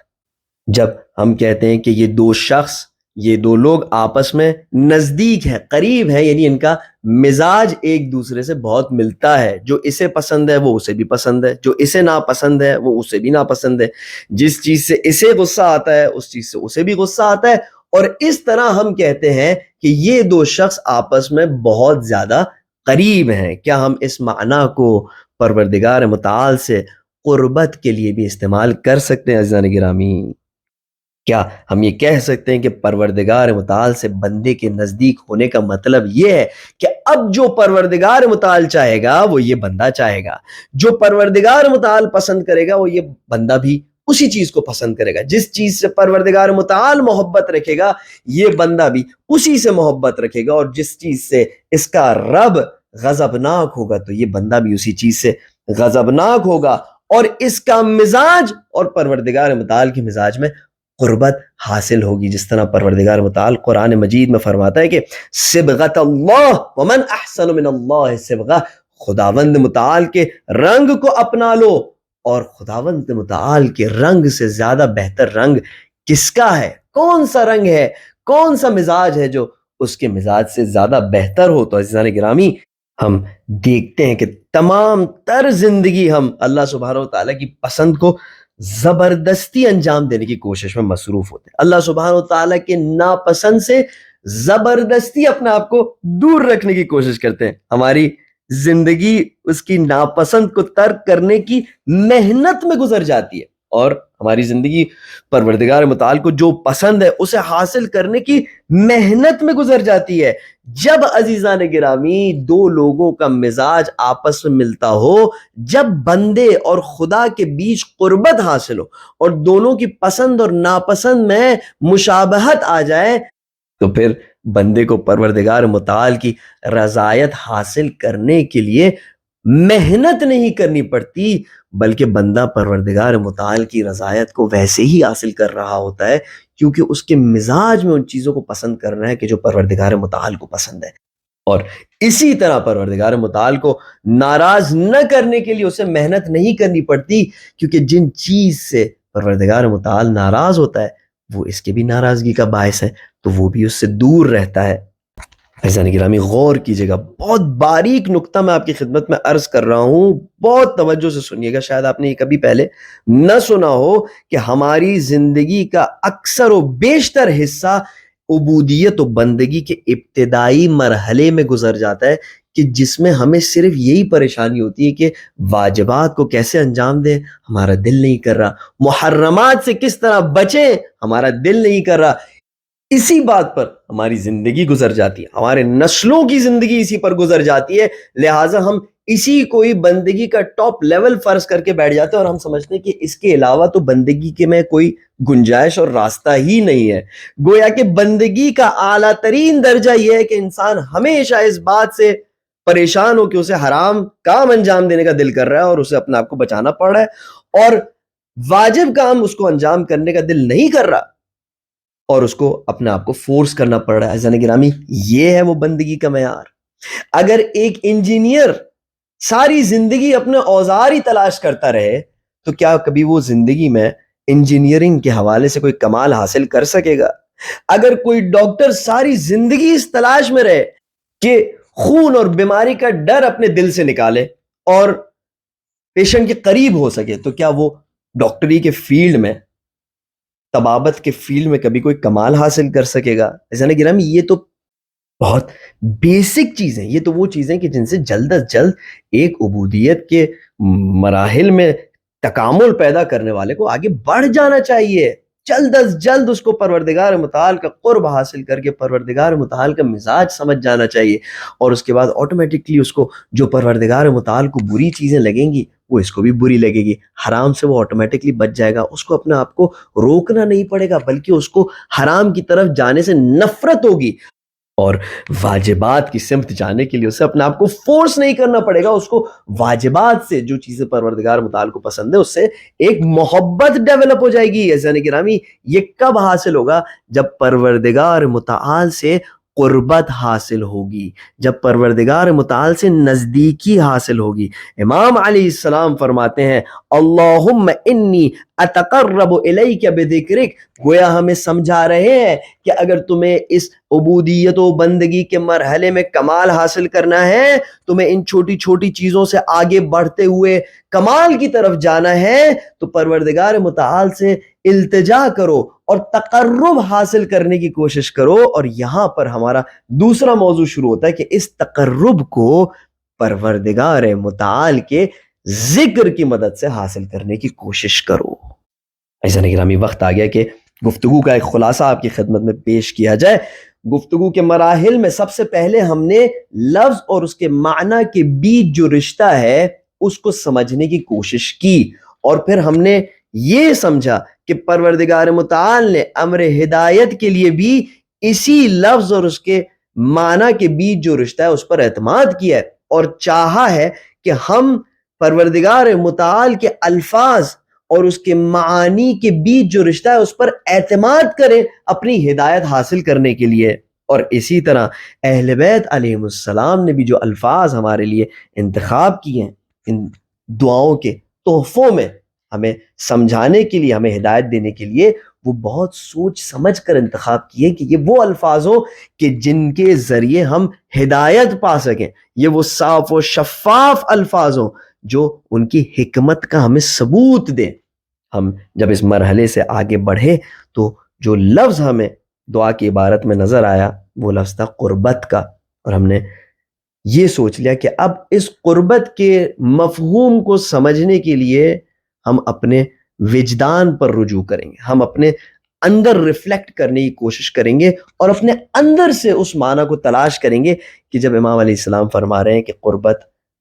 جب ہم کہتے ہیں کہ یہ دو شخص، یہ دو لوگ آپس میں نزدیک ہیں، قریب ہیں، یعنی ان کا مزاج ایک دوسرے سے بہت ملتا ہے، جو اسے پسند ہے وہ اسے بھی پسند ہے، جو اسے ناپسند ہے وہ اسے بھی ناپسند ہے، جس چیز سے اسے غصہ آتا ہے اس چیز سے اسے بھی غصہ آتا ہے. اور اس طرح ہم کہتے ہیں کہ یہ دو شخص آپس میں بہت زیادہ قریب ہیں. کیا ہم اس معنی کو پروردگار متعال سے قربت کے لیے بھی استعمال کر سکتے ہیں عزیزان گرامی؟ کیا ہم یہ کہہ سکتے ہیں کہ پروردگار متعال سے بندے کے نزدیک ہونے کا مطلب یہ ہے کہ اب جو پروردگار متعال چاہے گا وہ یہ بندہ چاہے گا، جو پروردگار متعال پسند کرے گا وہ یہ بندہ بھی اسی چیز کو پسند کرے گا، جس چیز سے پروردگار متعال محبت رکھے گا یہ بندہ بھی اسی سے محبت رکھے گا، اور جس چیز سے اس کا رب غضبناک ہوگا تو یہ بندہ بھی اسی چیز سے غضبناک ہوگا. اور اس کا مزاج اور پروردگار متعال کے مزاج میں قربت حاصل ہوگی. جس طرح پروردگار متعال قرآن مجید میں فرماتا ہے کہ صبغۃ اللہ ومن احسن من اللہ صبغہ، خداوند متعال کے رنگ کو اپنا لو، اور خداوند متعال کے رنگ سے زیادہ بہتر رنگ کس کا ہے؟ کون سا رنگ ہے، کون سا مزاج ہے جو اس کے مزاج سے زیادہ بہتر ہو؟ تو عزیزان گرامی ہم دیکھتے ہیں کہ تمام تر زندگی ہم اللہ سبحانہ و تعالیٰ کی پسند کو زبردستی انجام دینے کی کوشش میں مصروف ہوتے ہیں، اللہ سبحانہ و تعالیٰ کے ناپسند سے زبردستی اپنے آپ کو دور رکھنے کی کوشش کرتے ہیں. ہماری زندگی اس کی ناپسند کو ترک کرنے کی محنت میں گزر جاتی ہے، اور ہماری زندگی پروردگار متعال کو جو پسند ہے اسے حاصل کرنے کی محنت میں گزر جاتی ہے. جب عزیزان گرامی دو لوگوں کا مزاج آپس میں ملتا ہو، جب بندے اور خدا کے بیچ قربت حاصل ہو، اور دونوں کی پسند اور ناپسند میں مشابہت آ جائے، تو پھر بندے کو پروردگار متعال کی رضایت حاصل کرنے کے لیے محنت نہیں کرنی پڑتی، بلکہ بندہ پروردگار متعال کی رضایت کو ویسے ہی حاصل کر رہا ہوتا ہے کیونکہ اس کے مزاج میں ان چیزوں کو پسند کرنا ہے کہ جو پروردگار متعال کو پسند ہے. اور اسی طرح پروردگار متعال کو ناراض نہ کرنے کے لیے اسے محنت نہیں کرنی پڑتی، کیونکہ جن چیز سے پروردگار متعال ناراض ہوتا ہے وہ اس کے بھی ناراضگی کا باعث ہے، تو وہ بھی اس سے دور رہتا ہے. عزیزان گرامی غور کیجیے گا، بہت باریک نقطہ میں آپ کی خدمت میں عرض کر رہا ہوں، بہت توجہ سے سنیے گا. شاید آپ نے یہ کبھی پہلے نہ سنا ہو کہ ہماری زندگی کا اکثر و بیشتر حصہ عبودیت و بندگی کے ابتدائی مرحلے میں گزر جاتا ہے، کہ جس میں ہمیں صرف یہی پریشانی ہوتی ہے کہ واجبات کو کیسے انجام دیں، ہمارا دل نہیں کر رہا، محرمات سے کس طرح بچیں، ہمارا دل نہیں کر رہا. اسی بات پر ہماری زندگی گزر جاتی ہے، ہمارے نسلوں کی زندگی اسی پر گزر جاتی ہے. لہٰذا ہم اسی کوئی بندگی کا ٹاپ لیول فرض کر کے بیٹھ جاتے ہیں، اور ہم سمجھتے ہیں کہ اس کے علاوہ تو بندگی کے میں کوئی گنجائش اور راستہ ہی نہیں ہے. گویا کہ بندگی کا اعلیٰ ترین درجہ یہ ہے کہ انسان ہمیشہ اس بات سے پریشان ہو کہ اسے حرام کام انجام دینے کا دل کر رہا ہے اور اسے اپنے آپ کو بچانا پڑ رہا ہے، اور واجب کام اس کو انجام کرنے کا دل نہیں کر رہا اور اس کو اپنے آپ کو فورس کرنا پڑ رہا ہے. عزیزان گرامی یہ ہے وہ بندگی کا معیار. اگر ایک انجینئر ساری زندگی اپنے اوزار ہی تلاش کرتا رہے تو کیا کبھی وہ زندگی میں انجینئرنگ کے حوالے سے کوئی کمال حاصل کر سکے گا؟ اگر کوئی ڈاکٹر ساری زندگی اس تلاش میں رہے کہ خون اور بیماری کا ڈر اپنے دل سے نکالے اور پیشنٹ کے قریب ہو سکے تو کیا وہ ڈاکٹری کے فیلڈ میں، طبابت کے فیلڈ میں کبھی کوئی کمال حاصل کر سکے گا؟ عزیزان گرامی، یہ تو بہت بیسک چیزیں، یہ تو وہ چیزیں کہ جن سے جلد از جلد ایک عبودیت کے مراحل میں تکامل پیدا کرنے والے کو آگے بڑھ جانا چاہیے. جلد از جلد اس کو پروردگار متعال کا قرب حاصل کر کے پروردگار متعال کا مزاج سمجھ جانا چاہیے، اور اس کے بعد آٹومیٹکلی اس کو جو پروردگار متعال کو بری چیزیں لگیں گی وہ اس کو بھی بری لگے گی. حرام سے وہ آٹومیٹکلی بچ جائے گا، اس کو اپنے آپ کو روکنا نہیں پڑے گا بلکہ اس کو حرام کی طرف جانے سے نفرت ہوگی، اور واجبات کی سمت جانے کے لیے اسے اپنے آپ کو فورس نہیں کرنا پڑے گا. اس کو واجبات سے، جو چیزیں پروردگار متعال کو پسند ہے، اس سے ایک محبت ڈیولپ ہو جائے گی. عزیزان گرامی، یہ کب حاصل ہوگا؟ جب پروردگار متعال سے قربت حاصل ہوگی، جب پروردگار متعال سے نزدیکی حاصل ہوگی. امام علیہ السلام فرماتے ہیں اللہم انی اتقرب الیک بذکرک، گویا ہمیں سمجھا رہے ہیں کہ اگر تمہیں اس عبودیت و بندگی کے مرحلے میں کمال حاصل کرنا ہے، تمہیں ان چھوٹی چھوٹی چیزوں سے آگے بڑھتے ہوئے کمال کی طرف جانا ہے، تو پروردگار متعال سے التجا کرو اور تقرب حاصل کرنے کی کوشش کرو. اور یہاں پر ہمارا دوسرا موضوع شروع ہوتا ہے کہ اس تقرب کو پروردگار متعال کے ذکر کی مدد سے حاصل کرنے کی کوشش کرو. عزیزان گرامی، وقت آ گیا کہ گفتگو کا ایک خلاصہ آپ کی خدمت میں پیش کیا جائے. گفتگو کے مراحل میں سب سے پہلے ہم نے لفظ اور اس کے معنی کے بیچ جو رشتہ ہے اس کو سمجھنے کی کوشش کی، اور پھر ہم نے یہ سمجھا کہ پروردگار متعال نے امر ہدایت کے لیے بھی اسی لفظ اور اس کے معنی کے بیچ جو رشتہ ہے اس پر اعتماد کیا ہے، اور چاہا ہے کہ ہم پروردگار متعال کے الفاظ اور اس کے معانی کے بیچ جو رشتہ ہے اس پر اعتماد کریں اپنی ہدایت حاصل کرنے کے لیے. اور اسی طرح اہل بیت علیہم السلام نے بھی جو الفاظ ہمارے لیے انتخاب کیے ہیں ان دعاؤں کے تحفوں میں ہمیں سمجھانے کے لیے، ہمیں ہدایت دینے کے لیے، وہ بہت سوچ سمجھ کر انتخاب کیے کہ یہ وہ الفاظ ہوں کہ جن کے ذریعے ہم ہدایت پا سکیں. یہ وہ صاف و شفاف الفاظ ہوں جو ان کی حکمت کا ہمیں ثبوت دیں. ہم جب اس مرحلے سے آگے بڑھے تو جو لفظ ہمیں دعا کی عبارت میں نظر آیا وہ لفظ تھا قربت کا، اور ہم نے یہ سوچ لیا کہ اب اس قربت کے مفہوم کو سمجھنے کے لیے ہم اپنے وجدان پر رجوع کریں گے، ہم اپنے اندر ریفلیکٹ کرنے کی کوشش کریں گے اور اپنے اندر سے اس معنی کو تلاش کریں گے کہ جب امام علیہ السلام فرما رہے ہیں کہ قربت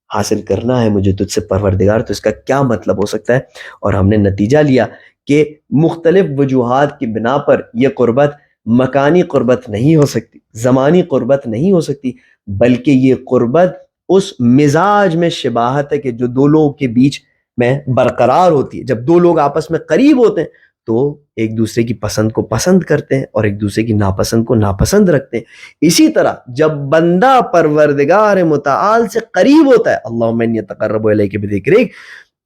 حاصل کرنا ہے مجھے تجھ سے پروردگار، تو اس کا کیا مطلب ہو سکتا ہے. اور ہم نے نتیجہ لیا کہ مختلف وجوہات کی بنا پر یہ قربت مکانی قربت نہیں ہو سکتی، زمانی قربت نہیں ہو سکتی، بلکہ یہ قربت اس مزاج میں شباہت ہے کہ جو دو لوگوں کے بیچ میں برقرار ہوتی ہے. جب دو لوگ آپس میں قریب ہوتے ہیں تو ایک دوسرے کی پسند کو پسند کرتے ہیں اور ایک دوسرے کی ناپسند کو ناپسند رکھتے ہیں. اسی طرح جب بندہ پروردگار متعال سے قریب ہوتا ہے، اللہم انی اتقرب الیک بذکرک،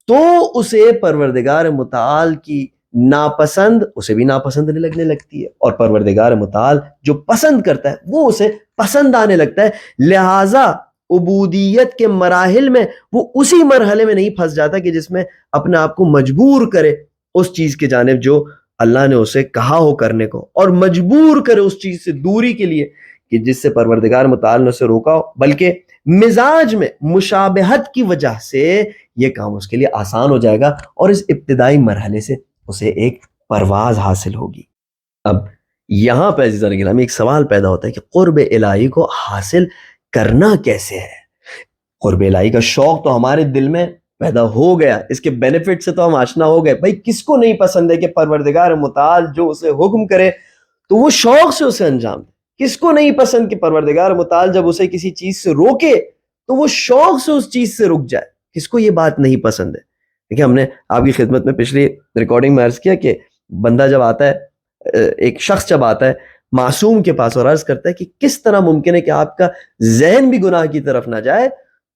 تو اسے پروردگار متعال کی ناپسند اسے بھی ناپسند لگنے لگتی ہے، اور پروردگار متعال جو پسند کرتا ہے وہ اسے پسند آنے لگتا ہے. لہٰذا عبودیت کے مراحل میں وہ اسی مرحلے میں نہیں پھنس جاتا کہ جس میں اپنے آپ کو مجبور کرے اس چیز کے جانب جو اللہ نے اسے کہا ہو کرنے کو، اور مجبور کرے اس چیز سے دوری کے لیے کہ جس سے پروردگار متعال نے اسے روکا ہو، بلکہ مزاج میں مشابہت کی وجہ سے یہ کام اس کے لیے آسان ہو جائے گا اور اس ابتدائی مرحلے سے اسے ایک پرواز حاصل ہوگی. اب یہاں پہ عزیزان گرامی ایک سوال پیدا ہوتا ہے کہ قرب الہی کو حاصل کرنا کیسے ہے؟ قرب الہی کا شوق تو ہمارے دل میں پیدا ہو گیا، اس کے بینیفٹ سے تو ہم آشنا ہو گئے. بھائی کس کو نہیں پسند ہے کہ پروردگار متعال جو اسے حکم کرے تو وہ شوق سے اسے انجام دے؟ کس کو نہیں پسند کہ پروردگار متعال جب اسے کسی چیز سے روکے تو وہ شوق سے اس چیز سے رک جائے؟ کس کو یہ بات نہیں پسند ہے؟ دیکھیں، ہم نے آپ کی خدمت میں پچھلی ریکارڈنگ میں عرض کیا کہ بندہ جب آتا ہے، ایک شخص جب آتا ہے معصوم کے پاس اور عرض کرتا ہے کہ کس طرح ممکن ہے کہ آپ کا ذہن بھی گناہ کی طرف نہ جائے،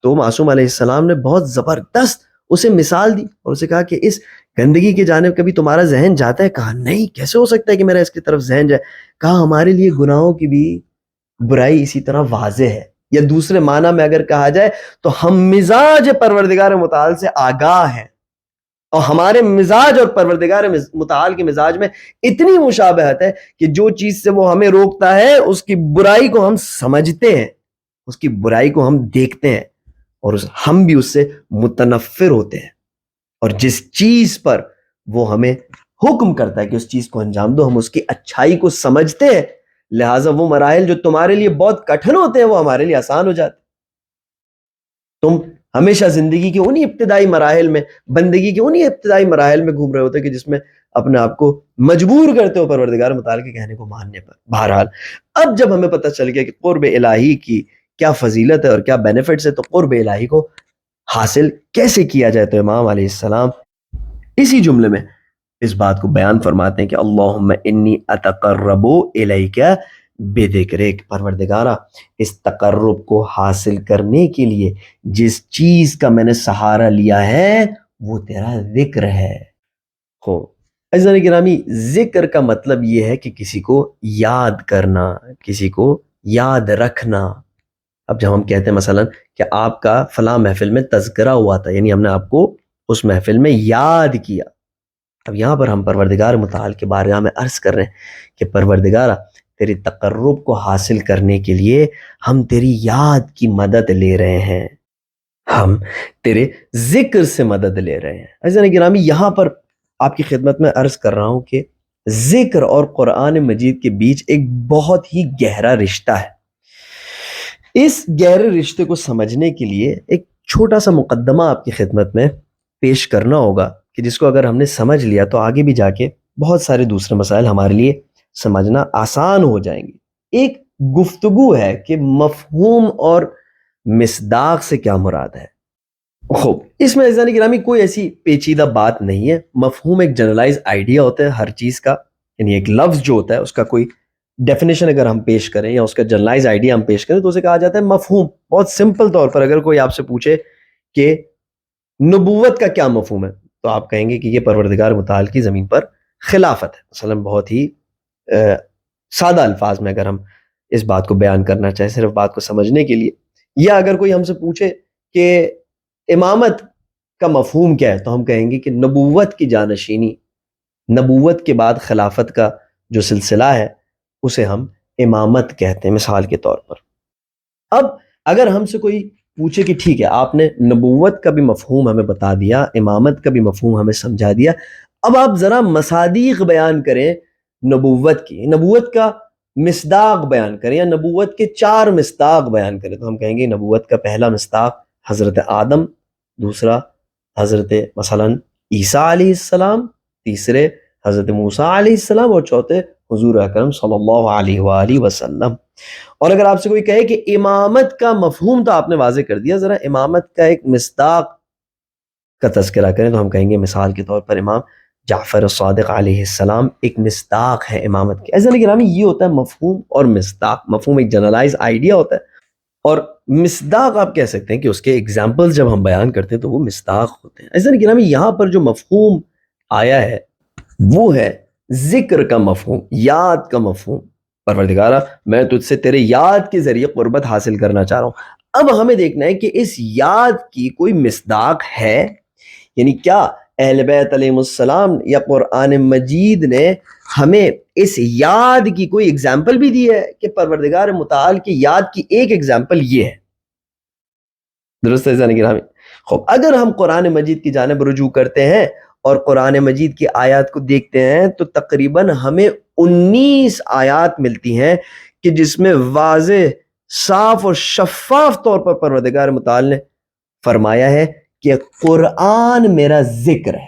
تو معصوم علیہ السلام نے بہت زبردست اسے مثال دی اور اسے کہا کہ اس گندگی کی جانب کبھی تمہارا ذہن جاتا ہے؟ کہا نہیں، کیسے ہو سکتا ہے کہ میرا اس کی طرف ذہن جائے؟ کہا ہمارے لیے گناہوں کی بھی برائی اسی طرح واضح ہے، یا دوسرے معنی میں اگر کہا جائے تو ہم مزاج پروردگار متعال سے آگاہ ہیں، اور ہمارے مزاج اور پروردگار متعال کے مزاج میں اتنی مشابہت ہے کہ جو چیز سے وہ ہمیں روکتا ہے اس کی برائی کو ہم سمجھتے ہیں، اس کی برائی کو ہم دیکھتے ہیں، اور ہم بھی اس سے متنفر ہوتے ہیں، اور جس چیز پر وہ ہمیں حکم کرتا ہے کہ اس چیز کو انجام دو، ہم اس کی اچھائی کو سمجھتے ہیں، لہٰذا وہ مراحل جو تمہارے لیے بہت کٹھن ہوتے ہیں وہ ہمارے لیے آسان ہو جاتے ہیں۔ تم ہمیشہ زندگی کے انہی ابتدائی مراحل میں، بندگی کے انہی ابتدائی مراحل میں گھوم رہے ہوتے کہ جس میں اپنے آپ کو مجبور کرتے ہو پروردگار متعال کے کہنے کو ماننے پر۔ بہرحال اب جب ہمیں پتہ چل گیا کہ قرب الہی کی کیا فضیلت ہے اور کیا بینیفٹس ہے، تو قرب الہی کو حاصل کیسے کیا جائے، تو امام علیہ السلام اسی جملے میں اس بات کو بیان فرماتے ہیں کہ اللہم انی اتقرب الیک بذکرک، پروردگارہ اس تقرب کو حاصل کرنے کے لیے جس چیز کا میں نے سہارا لیا ہے وہ تیرا ذکر ہے۔ عزیزان گرامی، ذکر کا مطلب یہ ہے کہ کسی کو یاد کرنا، کسی کو یاد رکھنا۔ اب جب ہم کہتے ہیں مثلا کہ آپ کا فلاں محفل میں تذکرہ ہوا تھا، یعنی ہم نے آپ کو اس محفل میں یاد کیا۔ اب یہاں پر ہم پروردگار متعال کے بارگاہ میں عرض کر رہے ہیں کہ پروردگارہ تیری تقرب کو حاصل کرنے کے لیے ہم تیری یاد کی مدد لے رہے ہیں، ہم تیرے ذکر سے مدد لے رہے ہیں۔ عزیزان گرامی، یہاں پر آپ کی خدمت میں عرض کر رہا ہوں کہ ذکر اور قرآن مجید کے بیچ ایک بہت ہی گہرا رشتہ ہے۔ اس گہرے رشتے کو سمجھنے کے لیے ایک چھوٹا سا مقدمہ آپ کی خدمت میں پیش کرنا ہوگا کہ جس کو اگر ہم نے سمجھ لیا تو آگے بھی جا کے بہت سارے دوسرے مسائل ہمارے لیے سمجھنا آسان ہو جائیں گے۔ ایک گفتگو ہے کہ مفہوم اور مصداق سے کیا مراد ہے۔ خوب، اس میں عزیزان گرامی کوئی ایسی پیچیدہ بات نہیں ہے۔ مفہوم ایک جنرلائز آئیڈیا ہوتا ہے ہر چیز کا، یعنی ایک لفظ جو ہوتا ہے اس کا کوئی ڈیفینیشن اگر ہم پیش کریں یا اس کا جنرلائز آئیڈیا ہم پیش کریں تو اسے کہا جاتا ہے مفہوم۔ بہت سمپل طور پر اگر کوئی آپ سے پوچھے کہ نبوت کا کیا مفہوم ہے تو آپ کہیں گے کہ یہ پروردگار متعال کی زمین پر خلافت ہے، مثلا بہت ہی سادہ الفاظ میں اگر ہم اس بات کو بیان کرنا چاہیں صرف بات کو سمجھنے کے لیے۔ یا اگر کوئی ہم سے پوچھے کہ امامت کا مفہوم کیا ہے تو ہم کہیں گے کہ نبوت کی جانشینی، نبوت کے بعد خلافت کا جو سلسلہ ہے اسے ہم امامت کہتے ہیں، مثال کے طور پر۔ اب اگر ہم سے کوئی پوچھے کہ ٹھیک ہے آپ نے نبوت کا بھی مفہوم ہمیں بتا دیا، امامت کا بھی مفہوم ہمیں سمجھا دیا، اب آپ ذرا مصادیق بیان کریں نبوت کی، نبوت کا مصداق بیان کریں یا نبوت کے 4 مصداق بیان کریں، تو ہم کہیں گے نبوت کا پہلا مصداق حضرت آدم، دوسرا حضرت مثلا عیسیٰ علیہ السلام، تیسرے حضرت موسیٰ علیہ السلام، اور چوتھے حضور اکرم صلی اللہ علیہ وآلہ وسلم۔ اور اگر آپ سے کوئی کہے کہ امامت کا مفہوم تو آپ نے واضح کر دیا، ذرا امامت کا ایک مصداق کا تذکرہ کریں، تو ہم کہیں گے مثال کے طور پر امام جعفر الصادق علیہ السلام ایک مصداق ہے امامت کے۔ عزیزان گرامی، یہ ہوتا ہے مفہوم اور مصداق۔ مفہوم ایک جنرلائز آئیڈیا ہوتا ہے، اور مصداق آپ کہہ سکتے ہیں کہ اس کے ایگزامپل جب ہم بیان کرتے ہیں تو وہ مصداق ہوتے ہیں۔ عزیزان گرامی، یہاں پر جو مفہوم آیا ہے وہ ہے ذکر کا مفہوم، یاد کا مفہوم۔ پروردگارہ میں تجھ سے تیرے یاد کے ذریعے قربت حاصل کرنا چاہ رہا ہوں۔ اب ہمیں دیکھنا ہے کہ اس یاد کی کوئی مصداق ہے، یعنی کیا اہل بیت علیہ السلام یا قرآن مجید نے ہمیں اس یاد کی کوئی اگزامپل بھی دی ہے کہ پروردگار متعال کی یاد کی ایک اگزامپل یہ ہے۔ درست ہے عزیزان گرامی؟ خوب، اگر ہم قرآن مجید کی جانب رجوع کرتے ہیں اور قرآن مجید کی آیات کو دیکھتے ہیں تو تقریباً ہمیں 19 آیات ملتی ہیں کہ جس میں واضح، صاف اور شفاف طور پر پروردگار متعال نے فرمایا ہے کہ قرآن میرا ذکر ہے۔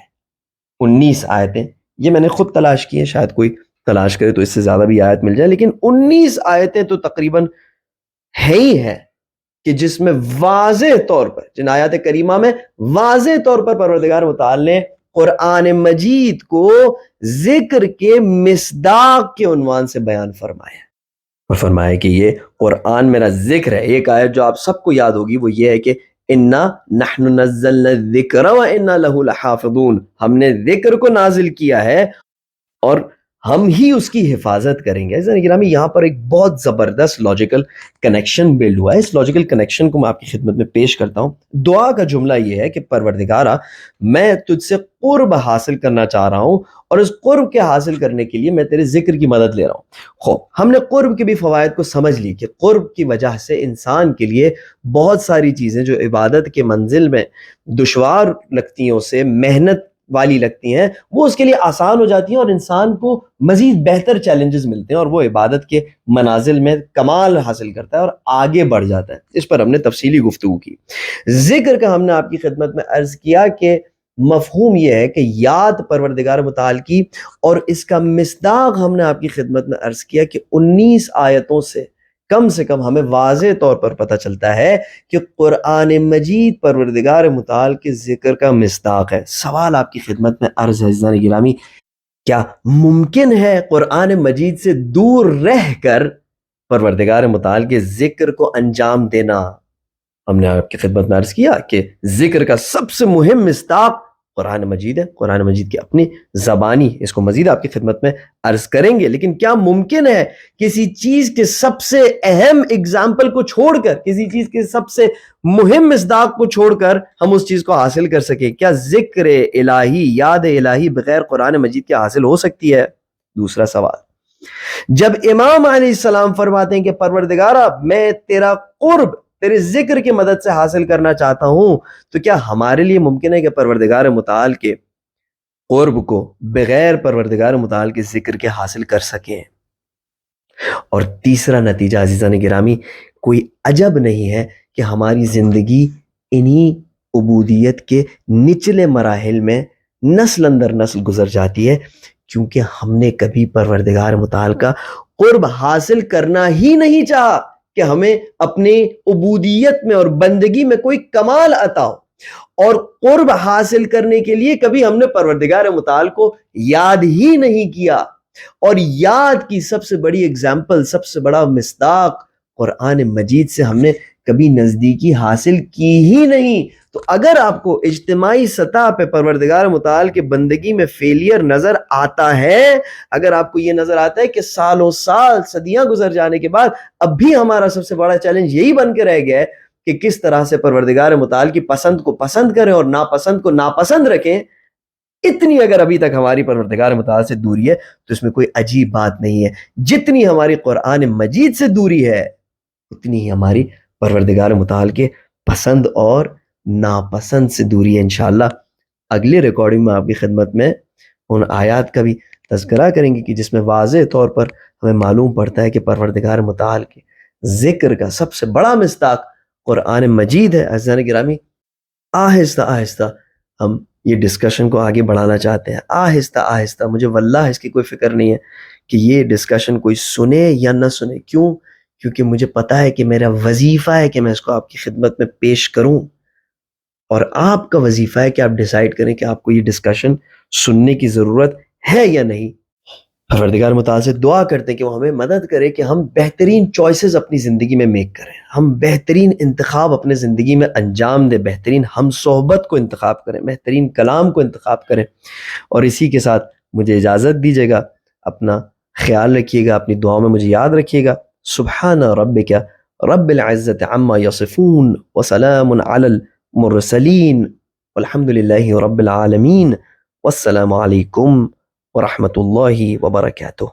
19 آیتیں، یہ میں نے خود تلاش کی ہیں، شاید کوئی تلاش کرے تو اس سے زیادہ بھی آیت مل جائے، لیکن 19 آیتیں تو تقریباً ہے ہی ہے کہ جس میں واضح طور پر، جن آیات کریمہ میں واضح طور پر پروردگار متعال نے قرآن مجید کو ذکر کے مصداق کے عنوان سے بیان فرمایا اور فرمایا کہ یہ قرآن میرا ذکر ہے۔ ایک آیت جو آپ سب کو یاد ہوگی وہ یہ ہے کہ انا نحن نزلنا الذکر وانا لہ لحافظون، ہم نے ذکر کو نازل کیا ہے اور ہم ہی اس کی حفاظت کریں گے۔ عزیزان گرامی، یہاں پر ایک بہت زبردست لاجیکل کنیکشن بلڈ ہوا ہے۔ اس لاجیکل کنیکشن کو میں آپ کی خدمت میں پیش کرتا ہوں۔ دعا کا جملہ یہ ہے کہ پروردگارا، میں تجھ سے قرب حاصل کرنا چاہ رہا ہوں، اور اس قرب کے حاصل کرنے کے لیے میں تیرے ذکر کی مدد لے رہا ہوں۔ ہم نے قرب کے بھی فوائد کو سمجھ لی کہ قرب کی وجہ سے انسان کے لیے بہت ساری چیزیں جو عبادت کے منزل میں دشوار لگتی ہیں، اسے محنت والی لگتی ہیں، وہ اس کے لیے آسان ہو جاتی ہیں، اور انسان کو مزید بہتر چیلنجز ملتے ہیں، اور وہ عبادت کے منازل میں کمال حاصل کرتا ہے اور آگے بڑھ جاتا ہے۔ اس پر ہم نے تفصیلی گفتگو کی۔ ذکر کا ہم نے آپ کی خدمت میں عرض کیا کہ مفہوم یہ ہے کہ یاد پروردگار متعال کی، اور اس کا مصداق ہم نے آپ کی خدمت میں عرض کیا کہ 19 آیتوں سے کم ہمیں واضح طور پر پتہ چلتا ہے کہ قرآن مجید پروردگار متعال کے ذکر کا مصداق ہے۔ سوال آپ کی خدمت میں عرض ہے عزیزان گرامی، کیا ممکن ہے قرآن مجید سے دور رہ کر پروردگار متعال کے ذکر کو انجام دینا؟ ہم نے آپ کی خدمت میں عرض کیا کہ ذکر کا سب سے مہم مصداق قرآن مجید ہے۔ قرآن مجید کی اپنی زبانی، اس کو مزید آپ کی خدمت میں عرض کریں گے، لیکن کیا ممکن ہے کسی چیز کے سب سے اہم اگزامپل کو چھوڑ کر، کسی چیز کے سب سے مہم مصداق کو چھوڑ کر ہم اس چیز کو حاصل کر سکیں؟ کیا ذکر الہی، یاد الہی بغیر قرآن مجید کے حاصل ہو سکتی ہے؟ دوسرا سوال، جب امام علیہ السلام فرماتے ہیں کہ پروردگارا، میں تیرا قرب تیرے ذکر کی مدد سے حاصل کرنا چاہتا ہوں، تو کیا ہمارے لیے ممکن ہے کہ پروردگار متعال کے قرب کو بغیر پروردگار متعال کے ذکر کے حاصل کر سکیں؟ اور تیسرا نتیجہ عزیزان گرامی، کوئی عجب نہیں ہے کہ ہماری زندگی انہی عبودیت کے نچلے مراحل میں نسل اندر نسل گزر جاتی ہے، کیونکہ ہم نے کبھی پروردگار متعال کا قرب حاصل کرنا ہی نہیں چاہا کہ ہمیں اپنی عبودیت میں اور بندگی میں کوئی کمال عطا ہو، اور قرب حاصل کرنے کے لیے کبھی ہم نے پروردگار متعال کو یاد ہی نہیں کیا۔ اور یاد کی سب سے بڑی اگزامپل، سب سے بڑا مصداق قرآن مجید سے ہم نے کبھی نزدیکی حاصل کی ہی نہیں۔ تو اگر آپ کو اجتماعی سطح پہ پروردگار متعال کے بندگی میں فیلئر نظر آتا ہے، اگر آپ کو یہ نظر آتا ہے کہ سالوں سال، صدیاں گزر جانے کے بعد اب بھی ہمارا سب سے بڑا چیلنج یہی بن کے رہ گیا ہے کہ کس طرح سے پروردگار متعال کی پسند کو پسند کریں اور ناپسند کو ناپسند رکھیں، اتنی اگر ابھی تک ہماری پروردگار متعال سے دوری ہے تو اس میں کوئی عجیب بات نہیں ہے۔ جتنی ہماری قرآن مجید سے دوری ہے، اتنی ہی ہماری پروردگار متعال کے پسند اور ناپسند سے دوری ہے۔ انشاءاللہ اگلی ریکارڈنگ میں آپ کی خدمت میں ان آیات کا بھی تذکرہ کریں گے کہ جس میں واضح طور پر ہمیں معلوم پڑتا ہے کہ پروردگار متعال کے ذکر کا سب سے بڑا مصداق قرآن مجید ہے۔ عزیزان گرامی، آہستہ آہستہ ہم یہ ڈسکشن کو آگے بڑھانا چاہتے ہیں، آہستہ آہستہ۔ مجھے واللہ اس کی کوئی فکر نہیں ہے کہ یہ ڈسکشن کوئی سنے یا نہ سنے۔ کیوں؟ کیونکہ مجھے پتہ ہے کہ میرا وظیفہ ہے کہ میں اس کو آپ کی خدمت میں پیش کروں، اور آپ کا وظیفہ ہے کہ آپ ڈیسائیڈ کریں کہ آپ کو یہ ڈسکشن سننے کی ضرورت ہے یا نہیں۔ پروردگار متعال سے دعا کرتے ہیں کہ وہ ہمیں مدد کرے کہ ہم بہترین چوائسز اپنی زندگی میں میک کریں، ہم بہترین انتخاب اپنے زندگی میں انجام دیں، بہترین ہم صحبت کو انتخاب کریں، بہترین کلام کو انتخاب کریں۔ اور اسی کے ساتھ مجھے اجازت دیجیے گا، اپنا خیال رکھیے گا، اپنی دعاؤں میں مجھے یاد رکھیے گا۔ سبحان ربک رب العزت عما یصفون وسلام علی المرسلین والحمد للہ رب العالمین، والسلام علیکم ورحمۃ اللہ وبرکاتہ۔